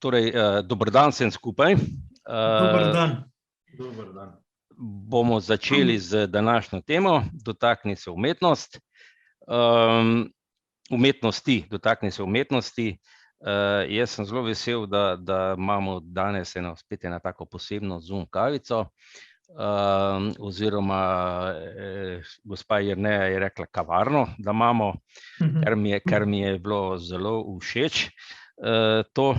Torej, dober dan vsem skupaj. Dober dan. Dober dan. Bomo začeli z današnjo temo, dotakni se umetnost. Dotakni se umetnosti. Jaz sem zelo vesel, da imamo danes spet eno tako posebno Zoom kavico. Oziroma, gospa Jerneja je rekla kavarno, da imamo, kar mi je bilo zelo všeč to.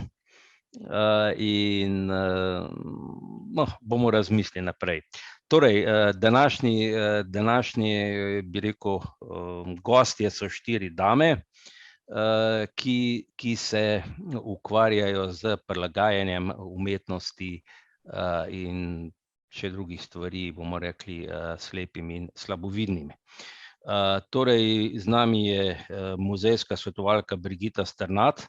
In bomo razmislili naprej. Torej, današnji, bi rekel, gostje so 4 dame, ki se ukvarjajo s prilagajanjem umetnosti in še drugih stvari, bomo rekli, slepim in slabovidnim. Torej, z nami je muzejska svetovalka Brigita Strnad,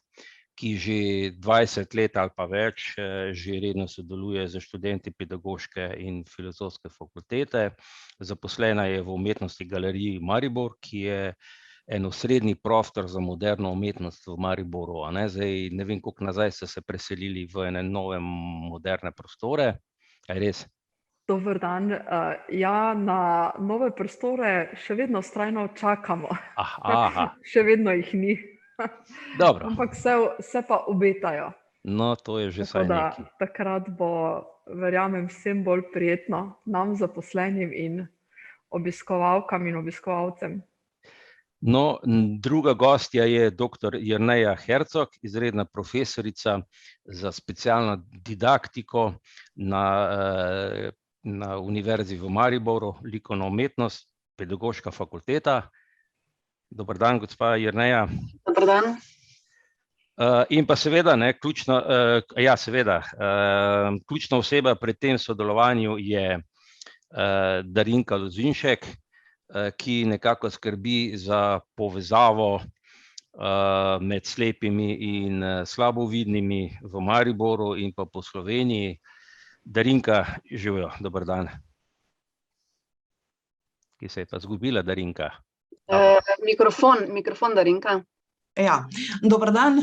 ki že 20 let ali pa več že redno sodeluje z študenti pedagoške in filozofske fakultete. Zaposlena je v Umetnostni galeriji Maribor, ki je en osrednji prostor za moderno umetnost v Mariboru. Zdaj, ne vem, koliko nazaj ste se preselili v ene nove moderne prostore. A je res? Dober dan. Ja, na nove prostore še vedno vztrajno čakamo. Aha. Še vedno jih ni. Dobro. Ampak se pa obetajo. No, to je že vsaj Tako da nekaj. takrat bo, verjamem, vsem bolj prijetno, nam zaposlenim in obiskovalkam in obiskovalcem. No, druga gostja je doktor Jerneja Hercog, izredna profesorica za specialno didaktiko na Univerzi v Mariboru, likovna umetnost, pedagoška fakulteta. Dober dan, gospa Jerneja. Dober dan. In pa seveda, ključna oseba pri tem sodelovanju je Darinka Lozinšek, ki nekako skrbi za povezavo med slepimi in slabovidnimi v Mariboru in pa po Sloveniji. Darinka, živijo, dober dan. Ki se je pa izgubila, Darinka? Mikrofon, Darinka. Ja, dober dan.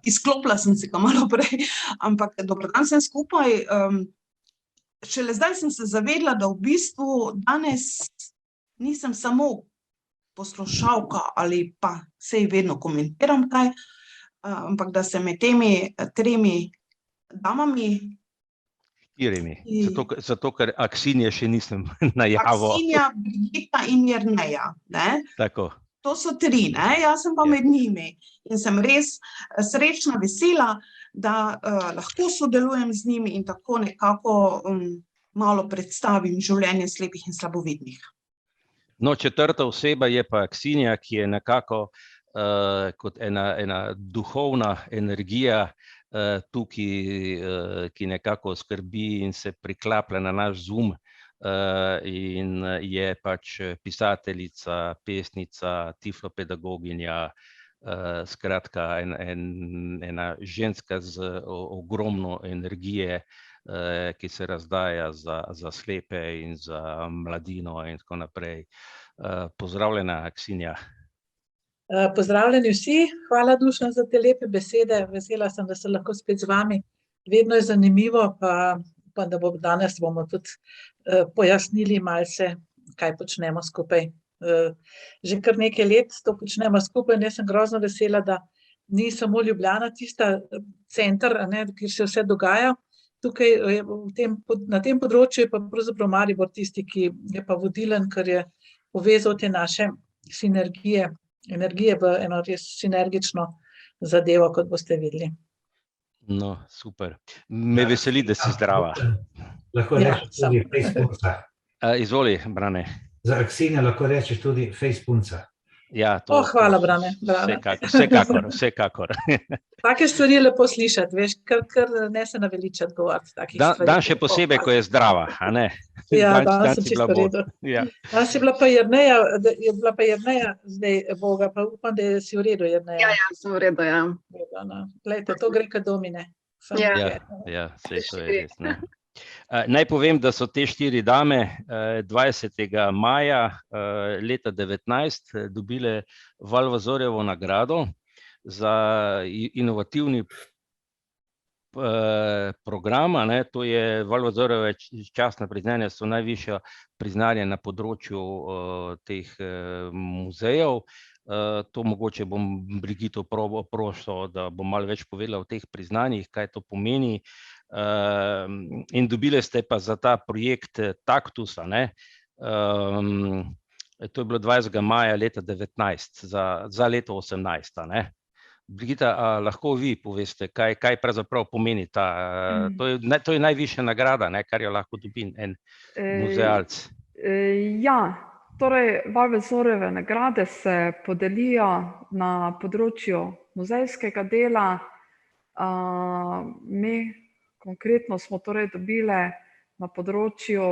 Izklopila sem se ga malo prej, ampak dober dan vsem skupaj. Šele zdaj sem se zavedla, da v bistvu danes nisem samo poslušalka ali pa saj vedno komentiram kaj, ampak da se med temi 3 damami. 4, zato ker Aksinje še nisem najavil. Aksinja, Brigita in Jerneja, ne? Tako. To so 3, ne? Jaz sem pa med njimi in sem res srečna, vesela, da lahko sodelujem z njimi in tako nekako malo predstavim življenje slepih in slabovidnih. No, 4. oseba je pa Aksinja, ki je nekako kot ena duhovna energija tukaj, ki nekako skrbi in se priklaplja na naš Zoom. In je pač pisateljica, pesnica, tiflopedagoginja, skratka ena ženska z ogromno energije, ki se razdaja za slepe in za mladino in tako naprej. Pozdravljena, Aksinja. Pozdravljeni vsi, hvala Dušan za te lepe besede, vesela sem, da sem lahko spet z vami. Vedno je zanimivo, pa da danes bomo tudi pojasnili malce, kaj počnemo skupaj. Že kar nekaj let to počnemo skupaj in jaz sem grozno vesela, da ni samo Ljubljana tista center, kjer se vse dogaja. Tukaj na tem področju je pa pravzaprav Maribor tisti, ki je pa vodilen, ker je povezal te naše sinergije v eno res sinergično zadevo, kot boste videli. No, super. Me veseli, da si zdrava. Lahko rečeš tudi fejspunca. Izvoli, Brane. Za Aksinjo lahko rečeš tudi fejspunca. Ja, to. Hvala, Brane. Vsekakor. Take stvari je lepo slišati, veš, kar ne se naveličati govoriti takih stvari. Dan še posebej, ko je zdrava, a ne? Ja, danes sem čisto v redu. Danes je bila pa Jerneja, zdaj Boga, pa upam, da si v redu, Jerneja. Ja, sem v redu, ja. Glejte, to gre ka domine. Ja, saj to je res, ne. Naj povem, da so te 4 dame 20. maja leta 2019 dobile Valvazorjevo nagrado za inovativni programa, ne, to je Valvazorove častna priznanja, so najvišja priznanja na področju teh muzejev. To mogoče bom Brigito prosil, da bom malo več povedala o teh priznanjih, kaj to pomeni. In dobili ste pa za ta projekt Taktusa, ne. To je bilo 20. maja leta 19, za leto 18, ne. Brigita, lahko vi poveste, kaj pravzaprav pomeni ta, to je najvišja nagrada, ne, kar jo lahko dobi en muzealec. Ja, torej Valvazorjeve nagrade se podelijo na področju muzejskega dela. Mi konkretno smo torej dobile na področju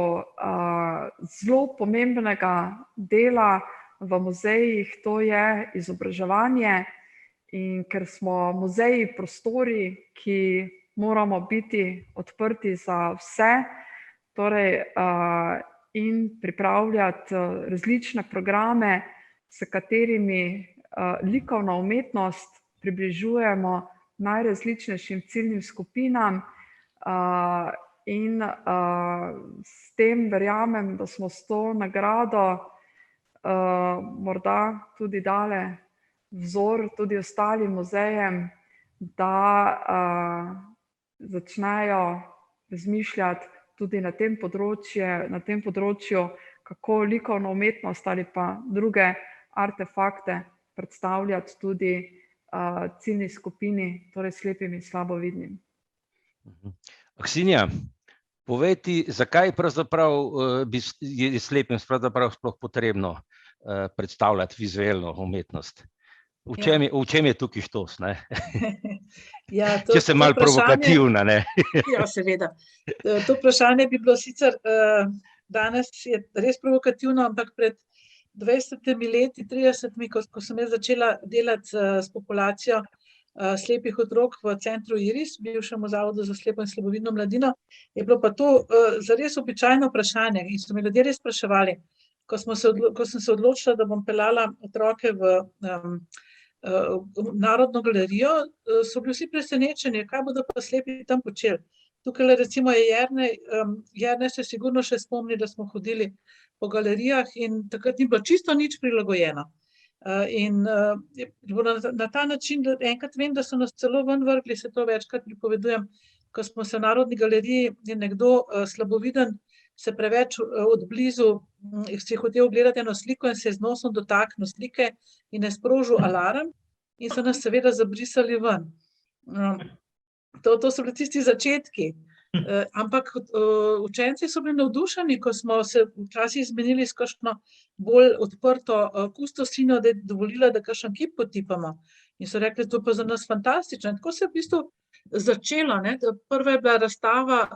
zelo pomembnega dela v muzejih, to je izobraževanje. In ker smo muzeji prostori, ki moramo biti odprti za vse, torej in pripravljati različne programe, s katerimi likovno umetnost približujemo najrazličnejšim ciljnim skupinam, in s tem verjamem, da smo s to nagrado morda tudi dale vzor tudi ostalim muzejem, da začnejo razmišljati tudi na tem področju, kako likovno umetnost ali pa druge artefakte predstavljati tudi ciljni skupini, torej slepim in slabovidnim. Aksinja, povej ti, zakaj pravzaprav je slepim pravzaprav sploh potrebno predstavljati vizualno umetnost? V čem je tukaj štos, ne? Če sem malo provokativna, ne? Ja, seveda. To vprašanje bi bilo sicer, danes je res provokativno, ampak pred 20 leti, 30, ko sem jaz začela delati s populacijo slepih otrok v centru Iris, bivšemu Zavodu za slepo in slabovidno mladino, je bilo pa to zares običajno vprašanje in so me ljudje res spraševali. Ko sem se odločila, da bom peljala otroke v Narodno galerijo, so bili vsi presenečeni, kaj bodo pa slepi tam počeli. Tukaj recimo je Jernej se sigurno še spomni, da smo hodili po galerijah in takrat ni bilo čisto nič prilagojeno. In na ta način, enkrat vem, da so nas celo ven vrgli, se to večkrat pripovedujem, ko smo se v Narodni galeriji in nekdo slaboviden se preveč od blizu si hotel gledati eno sliko in se je z nosom dotaknil slike in je sprožil alarm in so nas seveda zabrisali ven. To so bili tisti začetki. Ampak učenci so bili navdušeni, ko smo se včasih zmenili s kakšno bolj odprto kustosinjo, da je dovolila, da kakšen kip potipamo. In so rekli, to pa za nas fantastično. In tako se je v bistvu začelo, ne. Prva je bila razstava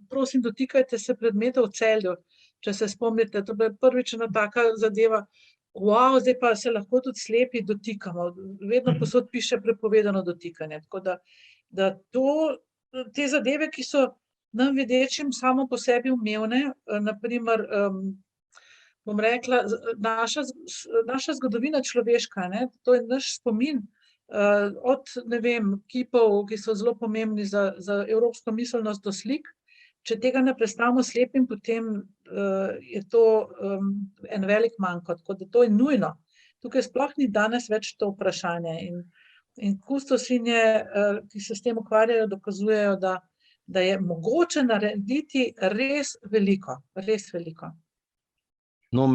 Prosim, dotikajte se predmetov v Celju, če se spomnite, to je prvič ena taka zadeva, wow, zdaj pa se lahko tudi slepi dotikamo. Vedno posod piše prepovedano dotikanje. Tako da te zadeve, ki so nam videčim samo po sebi umevne, na primer, bom rekla, naša zgodovina človeška, ne, to je naš spomin, od, ne vem, kipov, ki so zelo pomembni za evropsko miselnost do slik. Če tega ne predstavimo slepim, potem je to en velik manko, tako da to je nujno. Tukaj sploh ni danes več to vprašanje in kustosinje, ki se s tem ukvarjajo, dokazujejo, da je mogoče narediti res veliko, res veliko. No,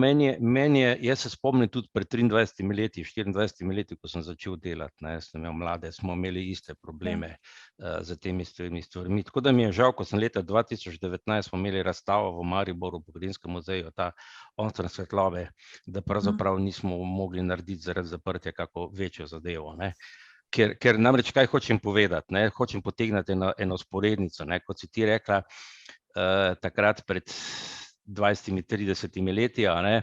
jaz se spomnim tudi pred 23 leti, 24 leti, ko sem začel delati, ne, sem imel mlade, smo imeli iste probleme z temi stvarmi. Tako da mi je žal, ko sem leta 2019 smo imeli razstavo v Mariboru, v Pokrajinskem muzeju, ta Onstran svetlobe, da pravzaprav nismo mogli narediti zaradi zaprtja kako večjo zadevo, ne. Ker namreč kaj hočem povedati, ne, hočem potegniti eno vzporednico, ne, kot si ti rekla, takrat pred 20-30 leti, ne,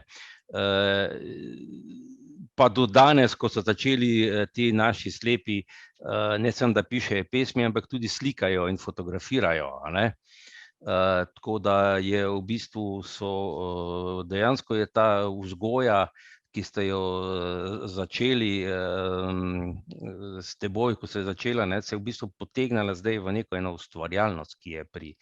pa do danes, ko so začeli ti naši slepi, ne samo da pišejo pesmi, ampak tudi slikajo in fotografirajo, ne. Tako da je v bistvu dejansko je ta vzgoja ki ste jo začeli s teboj, ko se je začela, ne, se je v bistvu potegnila zdaj v neko eno ustvarjalnost, ki je pri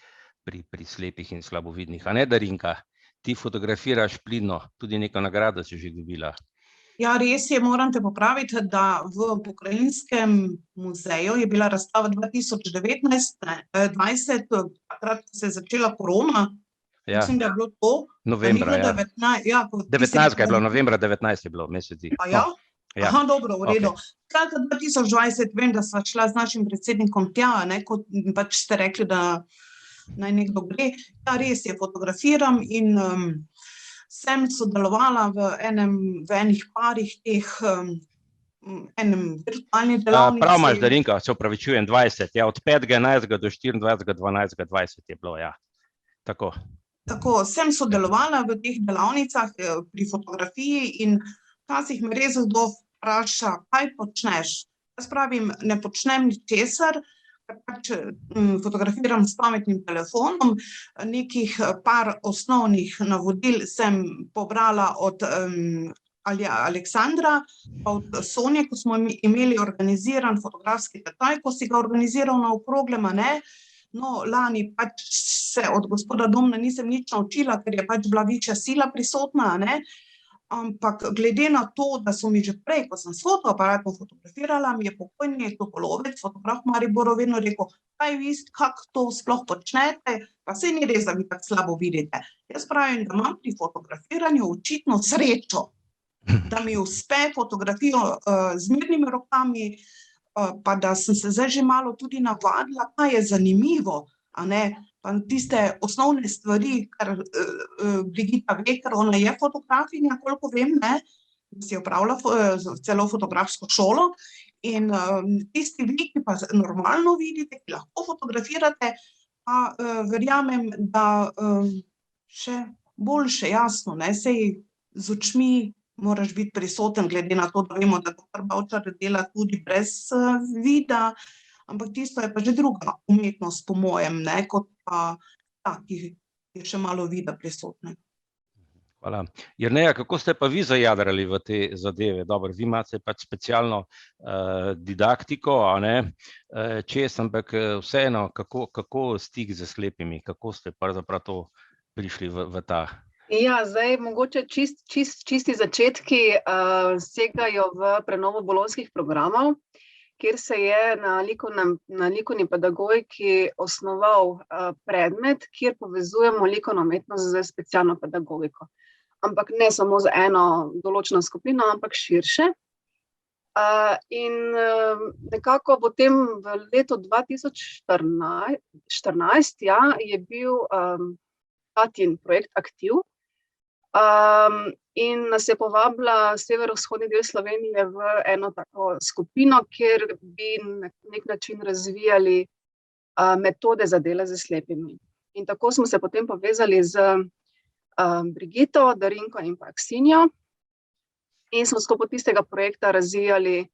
slepih in slabovidnih. A ne, Darinka? Ti fotografiraš pridno, tudi neko nagrado si že dobila. Ja, res je, moram te popraviti, da v Pokrajinskem muzeju je bila razstava 2019-2020, takrat se je začela korona. Ja. Mislim, da je bilo to. Novembra, ja. 19 je bilo, novembra 19 je bilo, meseci. Ja? Ja. Aha, dobro, v redu. Okay. Skratka, 2020, vem, da sva šla z našim predsednikom tja, ne, kot pač ste rekli, da naj nekdo gre. Ja, res je, fotografiram in sem sodelovala v enih parih teh, enem virtualni delavnici. Prav imaš, Darinka, se opravičujem, 20, ja, od 5.11. do 24.12.20 je bilo, ja. Tako. Tako, sem sodelovala v teh delavnicah pri fotografiji in včasih me res kdo vpraša, kaj počneš. Jaz pravim, ne počnem ničesar, pač fotografiram s pametnim telefonom, nekih par osnovnih navodil sem pobrala od Aleksandra, od Sonje, ko smo imeli organiziran fotografski tečaj, ko si ga organiziral na okroglem, ne. No, lani pač se od gospoda Domna nisem nič naučila, ker je pač bila večja sila prisotna, ne. Ampak glede na to, da so mi že prej, ko sem s fotoaparatom fotografirala, mi je pokojni Topolovec, fotograf Mariboru, vedno rekel, kaj vi, kako to sploh počnete, pa saj ni res, da vi tako slabo vidite. Jaz pravim, da imam pri fotografiranju očitno srečo, da mi uspe fotografijo z mirnimi rokami, pa da sem se zdaj že malo tudi navadila, kaj je zanimivo, a ne. Pa tiste osnovne stvari, kar Brigita ve, ker ona je fotografinja, koliko vem, ne, si je opravila celo fotografsko šolo in tisti vi, ki pa normalno vidite, ki lahko fotografirate, pa verjamem, da še boljše, jasno, ne, sej z očmi moraš biti prisoten, glede na to, da vemo, da doktor Bavčar dela tudi brez vida, ampak tisto je pa že druga umetnost, po mojem, ne, kot pa ta, ki je še malo vida prisotna. Hvala. Jerneja, kako ste pa vi zajadrali v te zadeve? Dobro, vi imate pač specialno didaktiko, a ne, ampak vseeno, kako stik z slepimi, kako ste pravzaprav to prišli v ta? Ja, zdaj mogoče čisti začetki segajo v prenovo bolonjskih programov, kjer se je na likovni pedagogiki osnoval predmet, kjer povezujemo likovno umetnost z specialno pedagogiko. Ampak ne samo z eno določeno skupino, ampak širše. In nekako potem v letu 2014 je bil Tatin projekt aktiv, in nas je povabila severovzhodni del Slovenije v eno tako skupino, kjer bi na nek način razvijali metode za delo z slepimi. In tako smo se potem povezali z Brigito, Darinko in pa Aksinijo in smo skupaj tistega projekta razvijali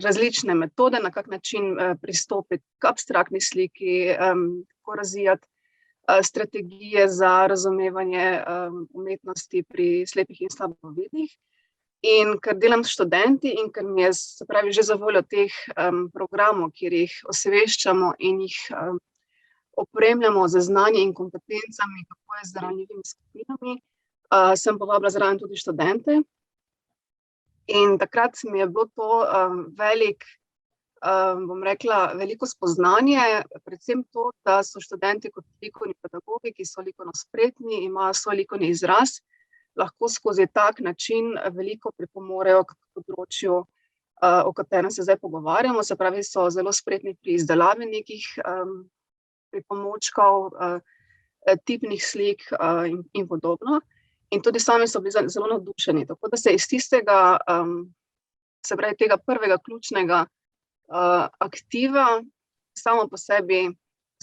različne metode, na kak način pristopiti k abstraktni sliki, kako razvijati strategije za razumevanje umetnosti pri slepih in slabovidnih. In ker delam s študenti in ker mi je, se pravi, že za voljo teh programov, kjer jih osveščamo in jih opremljamo z znanji in kompetencami, kako je z ranljivimi skupinami, sem povabila zraven tudi študente. In takrat mi je bilo to veliko spoznanje, predvsem to, da so študenti kot likovni pedagogi, ki so likovno spretni, imajo svoj likovni izraz, lahko skozi tak način veliko pripomorejo k področju, o katerem se zdaj pogovarjamo, se pravi, so zelo spretni pri izdelavi nekih pripomočkov, tipnih slik in podobno. In tudi sami so bili zelo navdušeni, tako da se iz tistega, se pravi, tega prvega ključnega aktiva, samo po sebi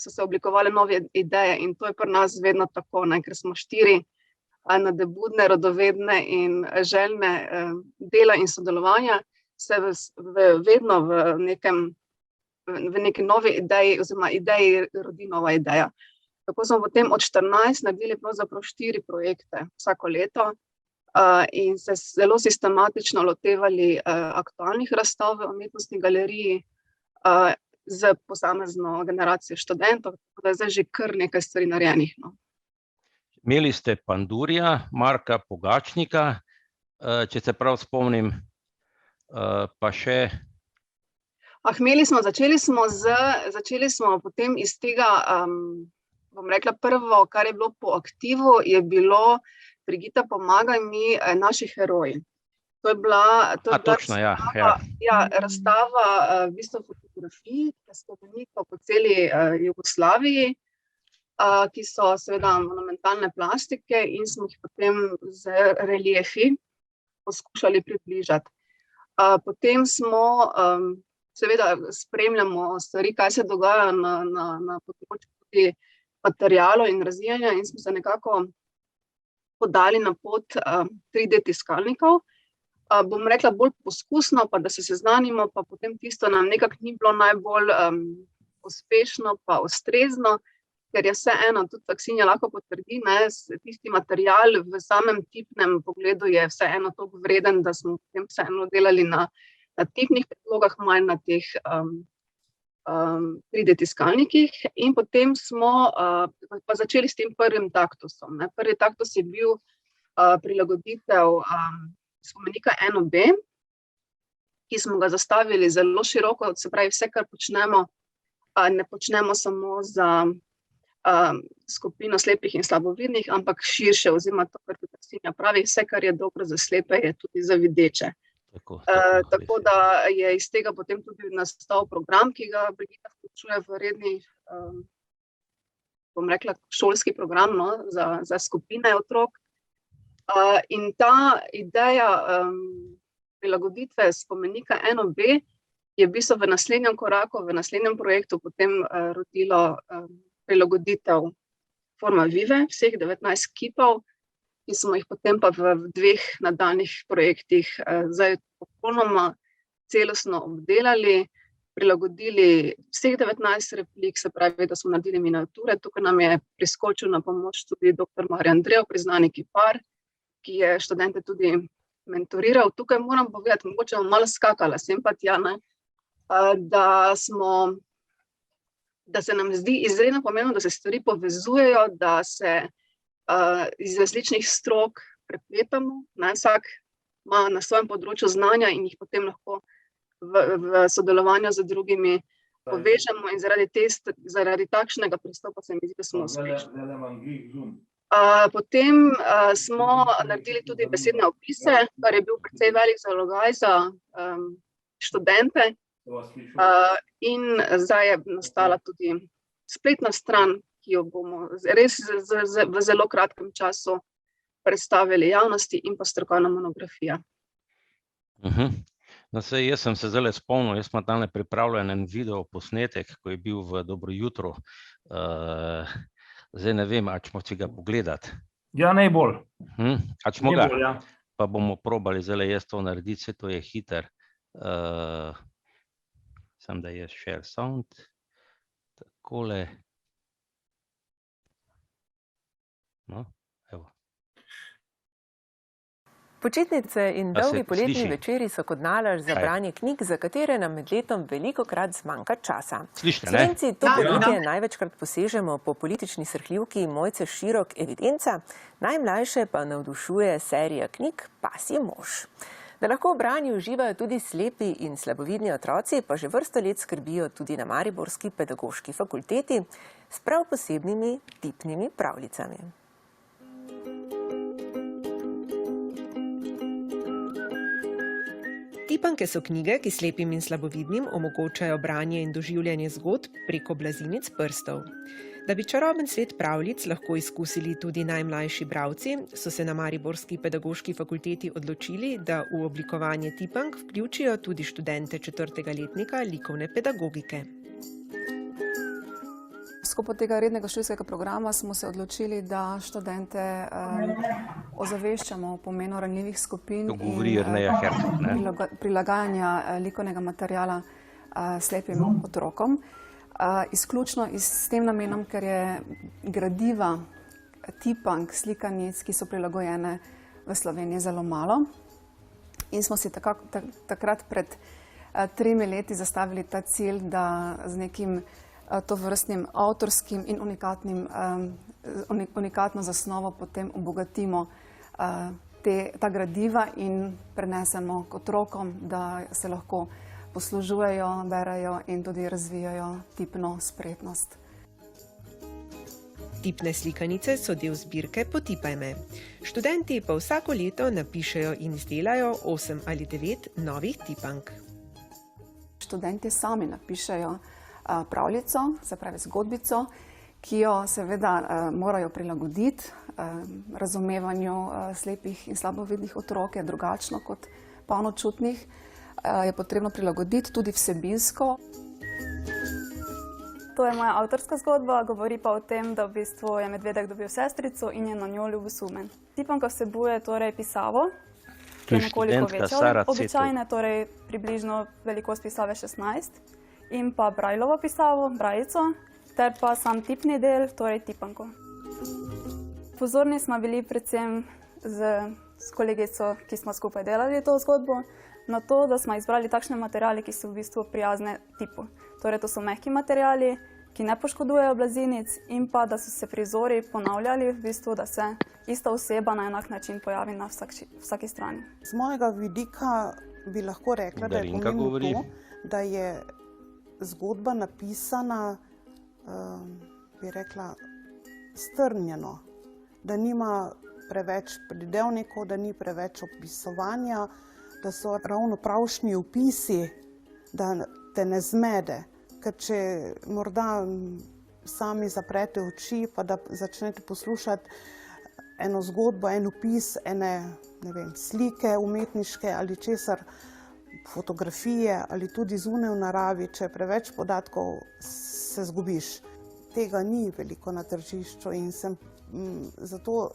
so se oblikovale nove ideje in to je pri nas vedno tako, ne, ker smo 4 nadebudne, radovedne in željne dela in sodelovanja, se vedno v neki novi ideji oziroma ideji rodi nova ideja. Tako smo potem od 14 naredili pravzaprav 4 projekte vsako leto, in se zelo sistematično lotevali aktualnih razstav v umetnostni galeriji z posamezno generacijo študentov, tako da je zdaj že kar nekaj stvari narejenih. No. Imeli ste Pandurja, Marka Pogačnika, če se prav spomnim, pa še... Začeli smo potem iz tega, bom rekla, prvo, kar je bilo po aktivu, je bilo Brigita, pomagaj mi, naši heroji. To je bila točno, razstava v bistvu fotografij, spomenikov po celi Jugoslaviji, ki so seveda monumentalne plastike in smo jih potem z reliefi poskušali približati. Potem smo, seveda spremljamo stvari, kaj se dogaja na področju tudi materialov in razvijanja in smo se nekako podali na pot 3D tiskalnikov. Bom rekla bolj poskusno, pa da se seznanimo, pa potem tisto nam nekako ni bilo najbolj uspešno pa ustrezno, ker je vseeno, tudi Aksinja lahko potrdi, tisti material v samem tipnem pogledu je vseeno toliko vreden, da smo potem vseeno delali na tipnih predlogah, manj na teh 3D tiskalnikih in potem smo pa začeli s tem prvim taktusom. Prvi taktus je bil prilagoditev spomenika 1B, ki smo ga zastavili zelo široko, se pravi vse, kar počnemo, ne počnemo samo za skupino slepih in slabovidnih, ampak širše, oziroma to, kar Aksinja pravi, vse, kar je dobro za slepe, je tudi za videče. Tako da je iz tega potem tudi nastal program, ki ga Brigita vključuje v redni, bom rekla, šolski program za skupine otrok. In ta ideja prilagoditve spomenika 1B je v bistvu v naslednjem koraku, v naslednjem projektu potem rodilo prilagoditev Forma Vive, vseh 19 kipov, ki smo jih potem pa v 2 nadaljnih projektih zdaj popolnoma celostno obdelali, prilagodili vseh 19 replik, se pravi, da smo naredili miniature. Tukaj nam je priskočil na pomoč tudi dr. Marjan Drev, priznani kipar, ki je študente tudi mentoriral. Tukaj moram povedati, mogoče bom malo skakala, sem pa tja, da se nam zdi izredno pomembno, da se stvari povezujejo, da se iz različnih strok prepletamo, vsak ima na svojem področju znanja in jih potem lahko v sodelovanju z drugimi povežemo in zaradi takšnega pristopa se mi zdi, da smo uspešni. Potem smo naredili tudi besedne opise, kar je bil precej velik zalogaj za študente in zdaj je nastala tudi spletna stran, ki jo bomo res v zelo kratkem času predstavili javnosti in pa strokovna monografija. No, jaz sem se zdaj spomnil, jaz sem tam pripravljen en video posnetek, ko je bil v Dobro jutro. Zdaj ne vem, ali ćemo si ga pogledati. Ja, najbolj. Ali ćemo ga? Pa bomo probali zdaj jaz to narediti, vse to je hiter. Sam da je share sound. Takole. No, evo. Počitnice in dolgi poletni večeri so kot nalaž za branje knjig, za katere nam med letom velikokrat zmanjka časa. Slovenci to poletje največkrat posežemo po politični srhljivki Mojce Širok Evidenca, najmlajše pa navdušuje serija knjig Pasji mož. Da lahko v branju uživajo tudi slepi in slabovidni otroci, pa že vrsto let skrbijo tudi na Mariborski pedagoški fakulteti s prav posebnimi tipnimi pravljicami. Tipanke so knjige, ki slepim in slabovidnim omogočajo branje in doživljanje zgodb preko blazinic prstov. Da bi čaroben svet pravljic lahko izkusili tudi najmlajši bralci, so se na Mariborski pedagoški fakulteti odločili, da v oblikovanje tipank vključijo tudi študente 4. letnika likovne pedagogike. V sklopu tega rednega študijskega programa smo se odločili, da študente ozaveščamo o pomenu ranljivih skupin in prilagajanja likovnega materiala slepim otrokom. Izključno s tem namenom, ker je gradiva tipank, slikanic, ki so prilagojene v Sloveniji zelo malo. In smo si takrat pred 3 leti zastavili ta cilj, da z nekim tovrstnim avtorskim in unikatno zasnovo potem obogatimo ta gradiva in prenesemo k otrokom, da se lahko poslužujejo, berejo in tudi razvijajo tipno spretnost. Tipne slikanice so del zbirke Potipaj me. Študenti pa vsako leto napišejo in izdelajo 8 ali 9 novih tipank. Študenti sami napišejo pravljico, se pravi zgodbico, ki jo seveda morajo prilagoditi razumevanju slepih in slabovidnih otrok, je drugačno kot polnočutnih. Je potrebno prilagoditi tudi vsebinsko. To je moja avtorska zgodba, govori pa o tem, da v bistvu je medvedek dobil sestrico in je na njo ljubosumen. Tipanka vsebuje torej pisavo, ki je nekoliko večja od običajne, torej približno velikost pisave 16, in pa Braillovo pisavo, brajico, ter pa sam tipni del, torej tipanko. Pozorni smo bili predvsem s kolegico, ki smo skupaj delali to zgodbo, na to, da smo izbrali takšne materiale, ki so v bistvu prijazne tipu. Torej, to so mehki materiali, ki ne poškodujejo blazinic, in pa, da so se prizori ponavljali, v bistvu, da se ista oseba na enak način pojavi na vsaki strani. Z mojega vidika bi lahko rekla, da je pomembno to, da je zgodba napisana, bi rekla, strnjeno, da nima preveč pridevnikov, da ni preveč opisovanja, da so ravno pravšnji opisi, da te ne zmede. Ker če morda sami zaprete oči, pa da začnete poslušati eno zgodbo, en opis, ene slike umetniške ali česar, fotografije ali tudi zunaj v naravi, če je preveč podatkov, se zgubiš. Tega ni veliko na tržišču in sem zato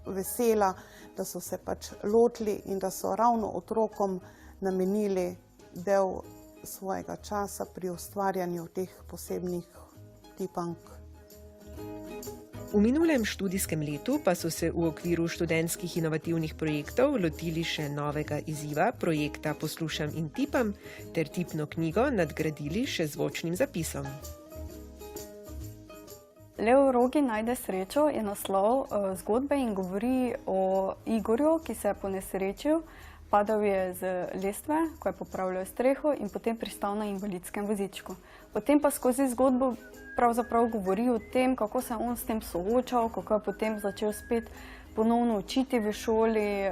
vesela, da so se pač lotili in da so ravno otrokom namenili del svojega časa pri ustvarjanju teh posebnih tipank. V minulem študijskem letu pa so se v okviru študentskih inovativnih projektov lotili še novega izziva projekta Poslušam in tipam ter tipno knjigo nadgradili še zvočnim zapisom. Lev v rogi najde srečo je naslov zgodbe in govori o Igorju, ki se je ponesrečil. Padal je z lestve, ko je popravljal streho in potem pristal na invalidskem vozičku. Potem pa skozi zgodbo pravzaprav govori o tem, kako se je on s tem soočal, kako je potem začel spet ponovno učiti v šoli,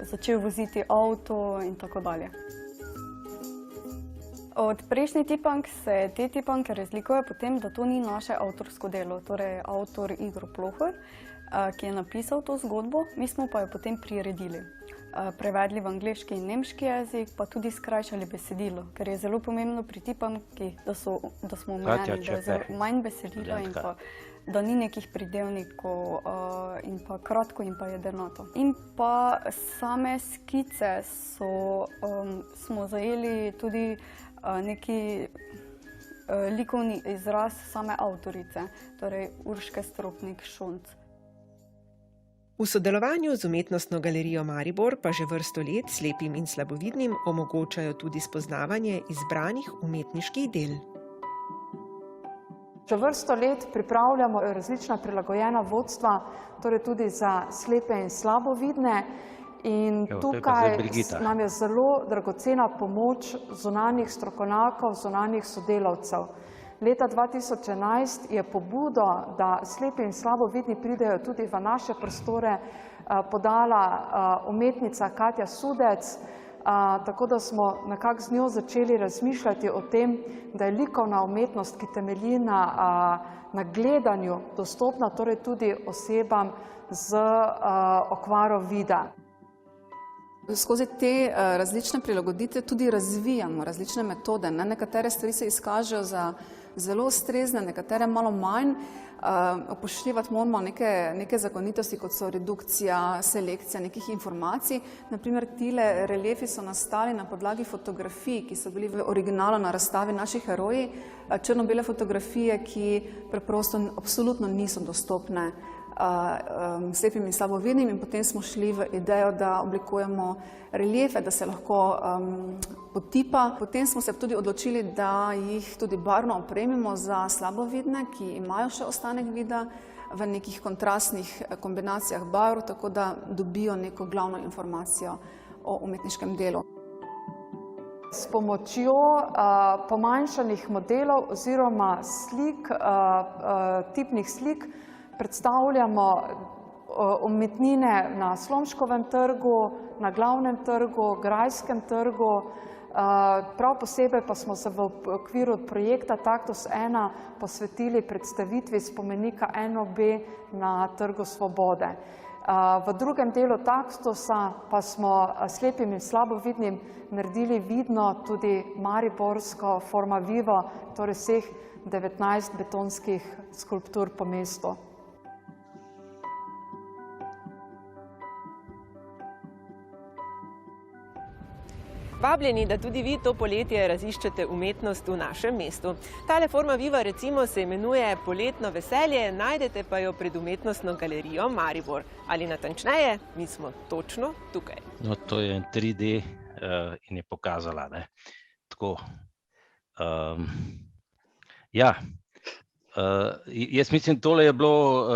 začel voziti avto in tako dalje. Od prejšnjih tipank se te tipanke razlikujejo potem, da to ni naše avtorsko delo, torej avtor Igor Plohor, ki je napisal to zgodbo, mi smo pa jo potem priredili. Prevedli v angleški in nemški jezik, pa tudi skrajšali besedilo, ker je zelo pomembno pri tipanki, da smo omenjeni, da je zelo manj besedila in pa da ni nekih pridevnikov in pa kratko in pa jedrnato. In pa same skice smo zajeli tudi neki likovni izraz same avtorice, torej Urške Stropnik-Šunc. V sodelovanju z Umetnostno galerijo Maribor pa že vrsto let slepim in slabovidnim omogočajo tudi spoznavanje izbranih umetniških del. Že vrsto let pripravljamo različna prilagojena vodstva, torej tudi za slepe in slabovidne. In tukaj nam je zelo dragocena pomoč zunanjih strokovnjakov, zunanjih sodelavcev. Leta 2011 je pobudo, da slepi in slabovidni pridejo tudi v naše prostore, podala umetnica Katja Sudec, tako da smo nekako z njo začeli razmišljati o tem, da je likovna umetnost, ki temelji na gledanju, dostopna torej tudi osebam z okvaro vida. Skozi te različne prilagoditve tudi razvijamo različne metode. Nekatere stvari se izkažejo za zelo ustrezne, nekatere malo manj. Upoštevati moramo neke zakonitosti, kot so redukcija, selekcija nekih informacij. Naprimer, tile reliefi so nastali na podlagi fotografij, ki so bili v originalu na razstavi Naši heroji, črno-bele fotografije, ki preprosto absolutno niso dostopne slepimi in slabovidnimi, in potem smo šli v idejo, da oblikujemo reliefe, da se lahko potipa. Potem smo se tudi odločili, da jih tudi barvno opremimo za slabovidne, ki imajo še ostanek vida, v nekih kontrastnih kombinacijah barv, tako da dobijo neko glavno informacijo o umetniškem delu. S pomočjo pomanjšanih modelov oziroma slik, tipnih slik, predstavljamo umetnine na Slomškovem trgu, na Glavnem trgu, Grajskem trgu. Prav posebej pa smo se v okviru projekta Taktus 1 posvetili predstavitvi spomenika NOB na Trgu Svobode. V drugem delu Taktusa pa smo slepim in slabovidnim naredili vidno tudi mariborsko Forma Vivo, torej vseh 19 betonskih skulptur po mestu. Vabljeni, da tudi vi to poletje raziščete umetnost v našem mestu. Tale Forma Viva recimo se imenuje Poletno veselje, najdete pa jo pred Umetnostno galerijo Maribor. Ali natančneje, mi smo točno tukaj. No, to je 3D in je pokazala, ne. Tako. Ja, jaz mislim, tole je bilo,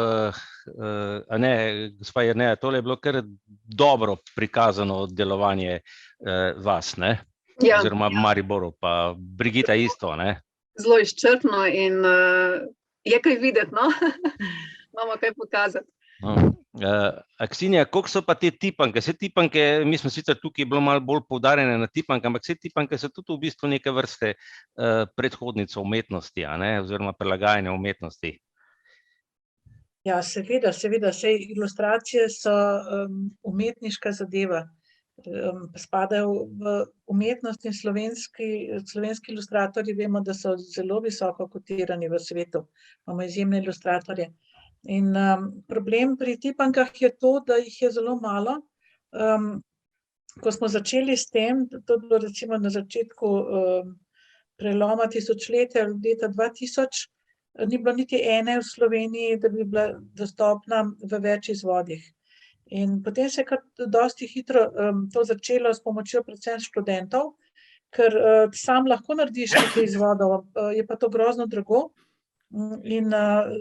a ne, gospa Jerneja, tole je bilo kar dobro prikazano delovanje vas, ne? Ja, oziroma Mariboru, pa Brigita isto, ne? Zelo izčrpno in je kaj videti, no? Imamo kaj pokazati. Aksinija, koliko so pa te tipanke? Vse tipanke, mi smo sicer tukaj bilo malo bolj poudarjene na tipanke, ampak vse tipanke so tudi v bistvu neke vrste predhodnico umetnosti, a ne? Oziroma prilagajanja umetnosti. Ja, seveda, vse ilustracije so umetniška zadeva. Spadajo v umetnost in slovenski ilustratorji, vemo, da so zelo visoko kotirani v svetu. Imamo izjemne ilustratorje. In problem pri tipankah je to, da jih je zelo malo. Ko smo začeli s tem, to je bilo recimo na začetku preloma tisočletja, leta 2000, ni bilo niti ene v Sloveniji, da bi bila dostopna v več izvodih. In potem se je kar dosti hitro to začelo s pomočjo predvsem študentov, ker sam lahko narediš nekaj izvodov, je pa to grozno drago. In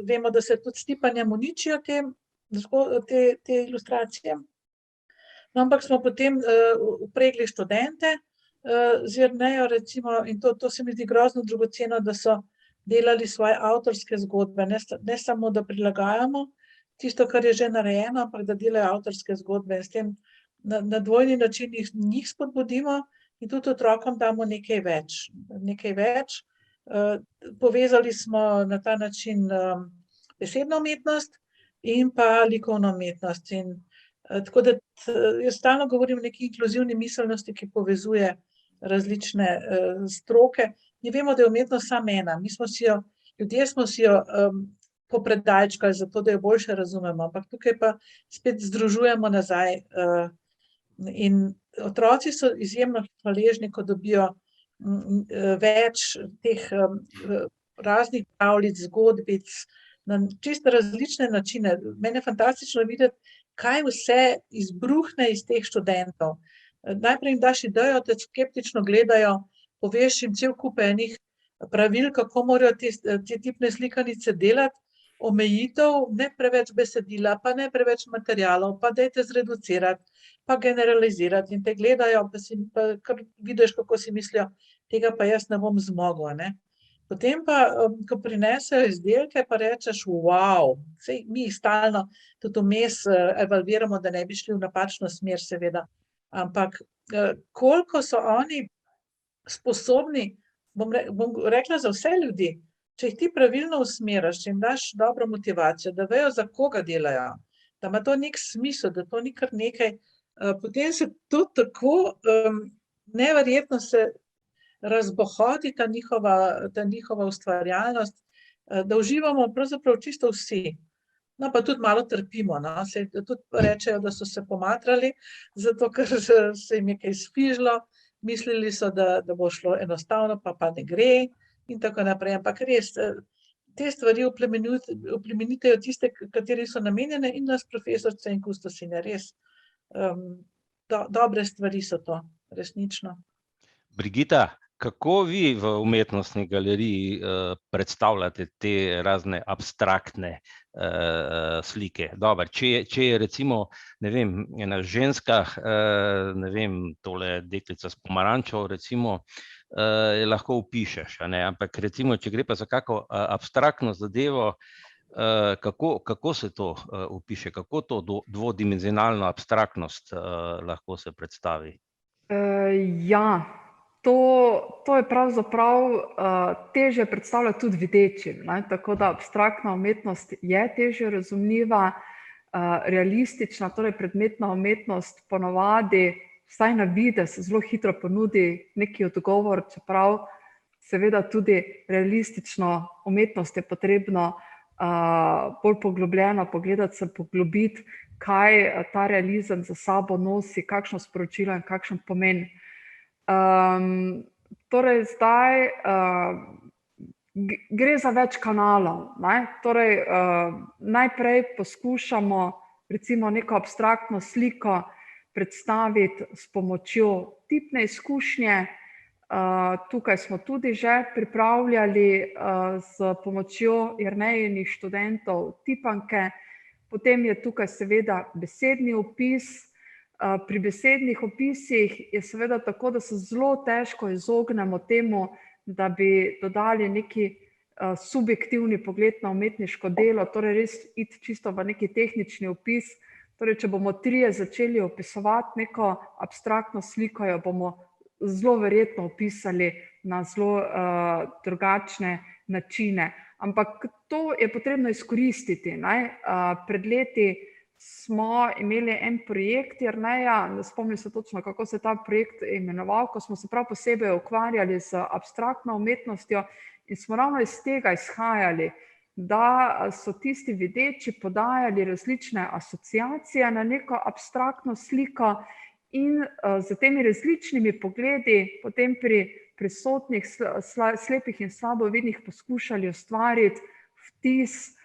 vemo, da se tudi s tipanjem uničijo te ilustracije. No, ampak smo potem vpregli študente z Jernejo, recimo, in to se mi zdi grozno dragoceno, da so delali svoje avtorske zgodbe, ne samo, da prilagajamo tisto, kar je že narejeno, ampak da delajo avtorske zgodbe. S tem na dvojni način njih spodbudimo in tudi otrokom damo nekaj več. Povezali smo na ta način besedno umetnost in pa likovno umetnost. In tako da jaz stalno govorim o neki inkluzivni miselnosti, ki povezuje različne stroke. Mi vemo, da je umetnost samo ena. Ljudje smo si jo popredalčkali, zato da jo boljše razumemo, ampak tukaj pa spet združujemo nazaj. In otroci so izjemno hvaležni, ko dobijo več teh raznih pravljic, zgodbic, na čisto različne načine. Mene je fantastično videti, kaj vse izbruhne iz teh študentov. Najprej jim daš idejo, da skeptično gledajo, poveš jim cel kup enih pravil, kako morajo te tipne slikanice delati, omejitev, ne preveč besedila, pa ne preveč materialov, pa dajte zreducirati, pa generalizirati in te gledajo, pa kar vidiš, kako si mislijo, tega pa jaz ne bom zmogel, ne. Potem pa, ko prinesejo izdelke, pa rečeš, wow, saj mi jih stalno tudi vmes evalviramo, da ne bi šli v napačno smer, seveda, ampak koliko so oni sposobni, bom rekla za vse ljudi, če jih ti pravilno usmeriš, če jim daš dobro motivacijo, da vejo, za koga delajo, da ima to nek smisel, da to ni kar nekaj, potem se to tako neverjetno se razbohoti ta njihova ustvarjalnost, da uživamo pravzaprav čisto vsi. No, pa tudi malo trpimo, no, se tudi rečejo, da so se pomatrali, zato ker se jim je kaj sfižilo, mislili so, da bo šlo enostavno, pa ne gre in tako naprej, ampak res, te stvari oplemenitejo tiste, kateri so namenjene in nas profesorce in kustosine. Res, dobre stvari so to, resnično. Brigita, kako vi v umetnostni galeriji predstavljate te razne abstraktne slike? Dobar, če je recimo, ne vem, ena ženska, ne vem, tole deklica s pomarančo, recimo, lahko opišeš, ampak recimo, če gre pa za kako abstraktno zadevo, kako se to opiše, kako to dvodimenzionalno abstraktnost lahko se predstavi? Ja, to je pravzaprav težje predstavljati tudi videčim, tako da abstraktna umetnost je težje razumljiva, realistična, torej predmetna umetnost ponavadi, vsaj na videz, zelo hitro ponudi neki odgovor, čeprav seveda tudi realistično umetnost je potrebno bolj poglobljeno pogledati, se poglobiti, kaj ta realizem za sabo nosi, kakšno sporočilo in kakšen pomen. Torej zdaj gre za več kanalov. Torej najprej poskušamo recimo neko abstraktno sliko predstaviti s pomočjo tipne izkušnje. Tukaj smo tudi že pripravljali s pomočjo Jernejinih študentov tipanke. Potem je tukaj seveda besedni opis. Pri besednih opisih je seveda tako, da se zelo težko izognemo temu, da bi dodali neki subjektivni pogled na umetniško delo, torej res iti čisto v neki tehnični opis. Torej, če bomo trije začeli opisovati neko abstraktno sliko, jo bomo zelo verjetno opisali na zelo drugačne načine. Ampak to je potrebno izkoristiti. Pred leti smo imeli en projekt Jerneja, ne spomnim se točno, kako se ta projekt imenoval, ko smo se prav posebej ukvarjali z abstraktno umetnostjo in smo ravno iz tega izhajali, da so tisti videči podajali različne asociacije na neko abstraktno sliko in z temi različnimi pogledi potem pri prisotnih slepih in slabovidnih poskušali ustvariti vtis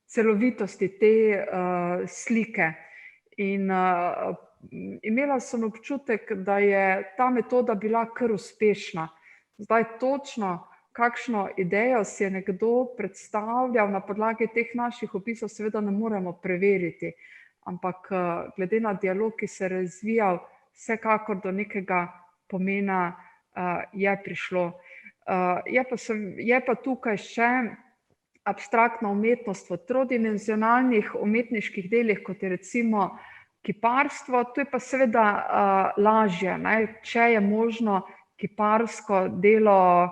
celovitosti te slike. In imela sem občutek, da je ta metoda bila kar uspešna. Zdaj točno, kakšno idejo si je nekdo predstavljal na podlagi teh naših opisov, seveda ne moremo preveriti. Ampak glede na dialog, ki se je razvijal, vsekakor do nekega pomena je prišlo. Je pa tukaj še abstraktna umetnost v trodimenzionalnih umetniških delih, kot je recimo kiparstvo. To je pa seveda lažje, če je možno kiparsko delo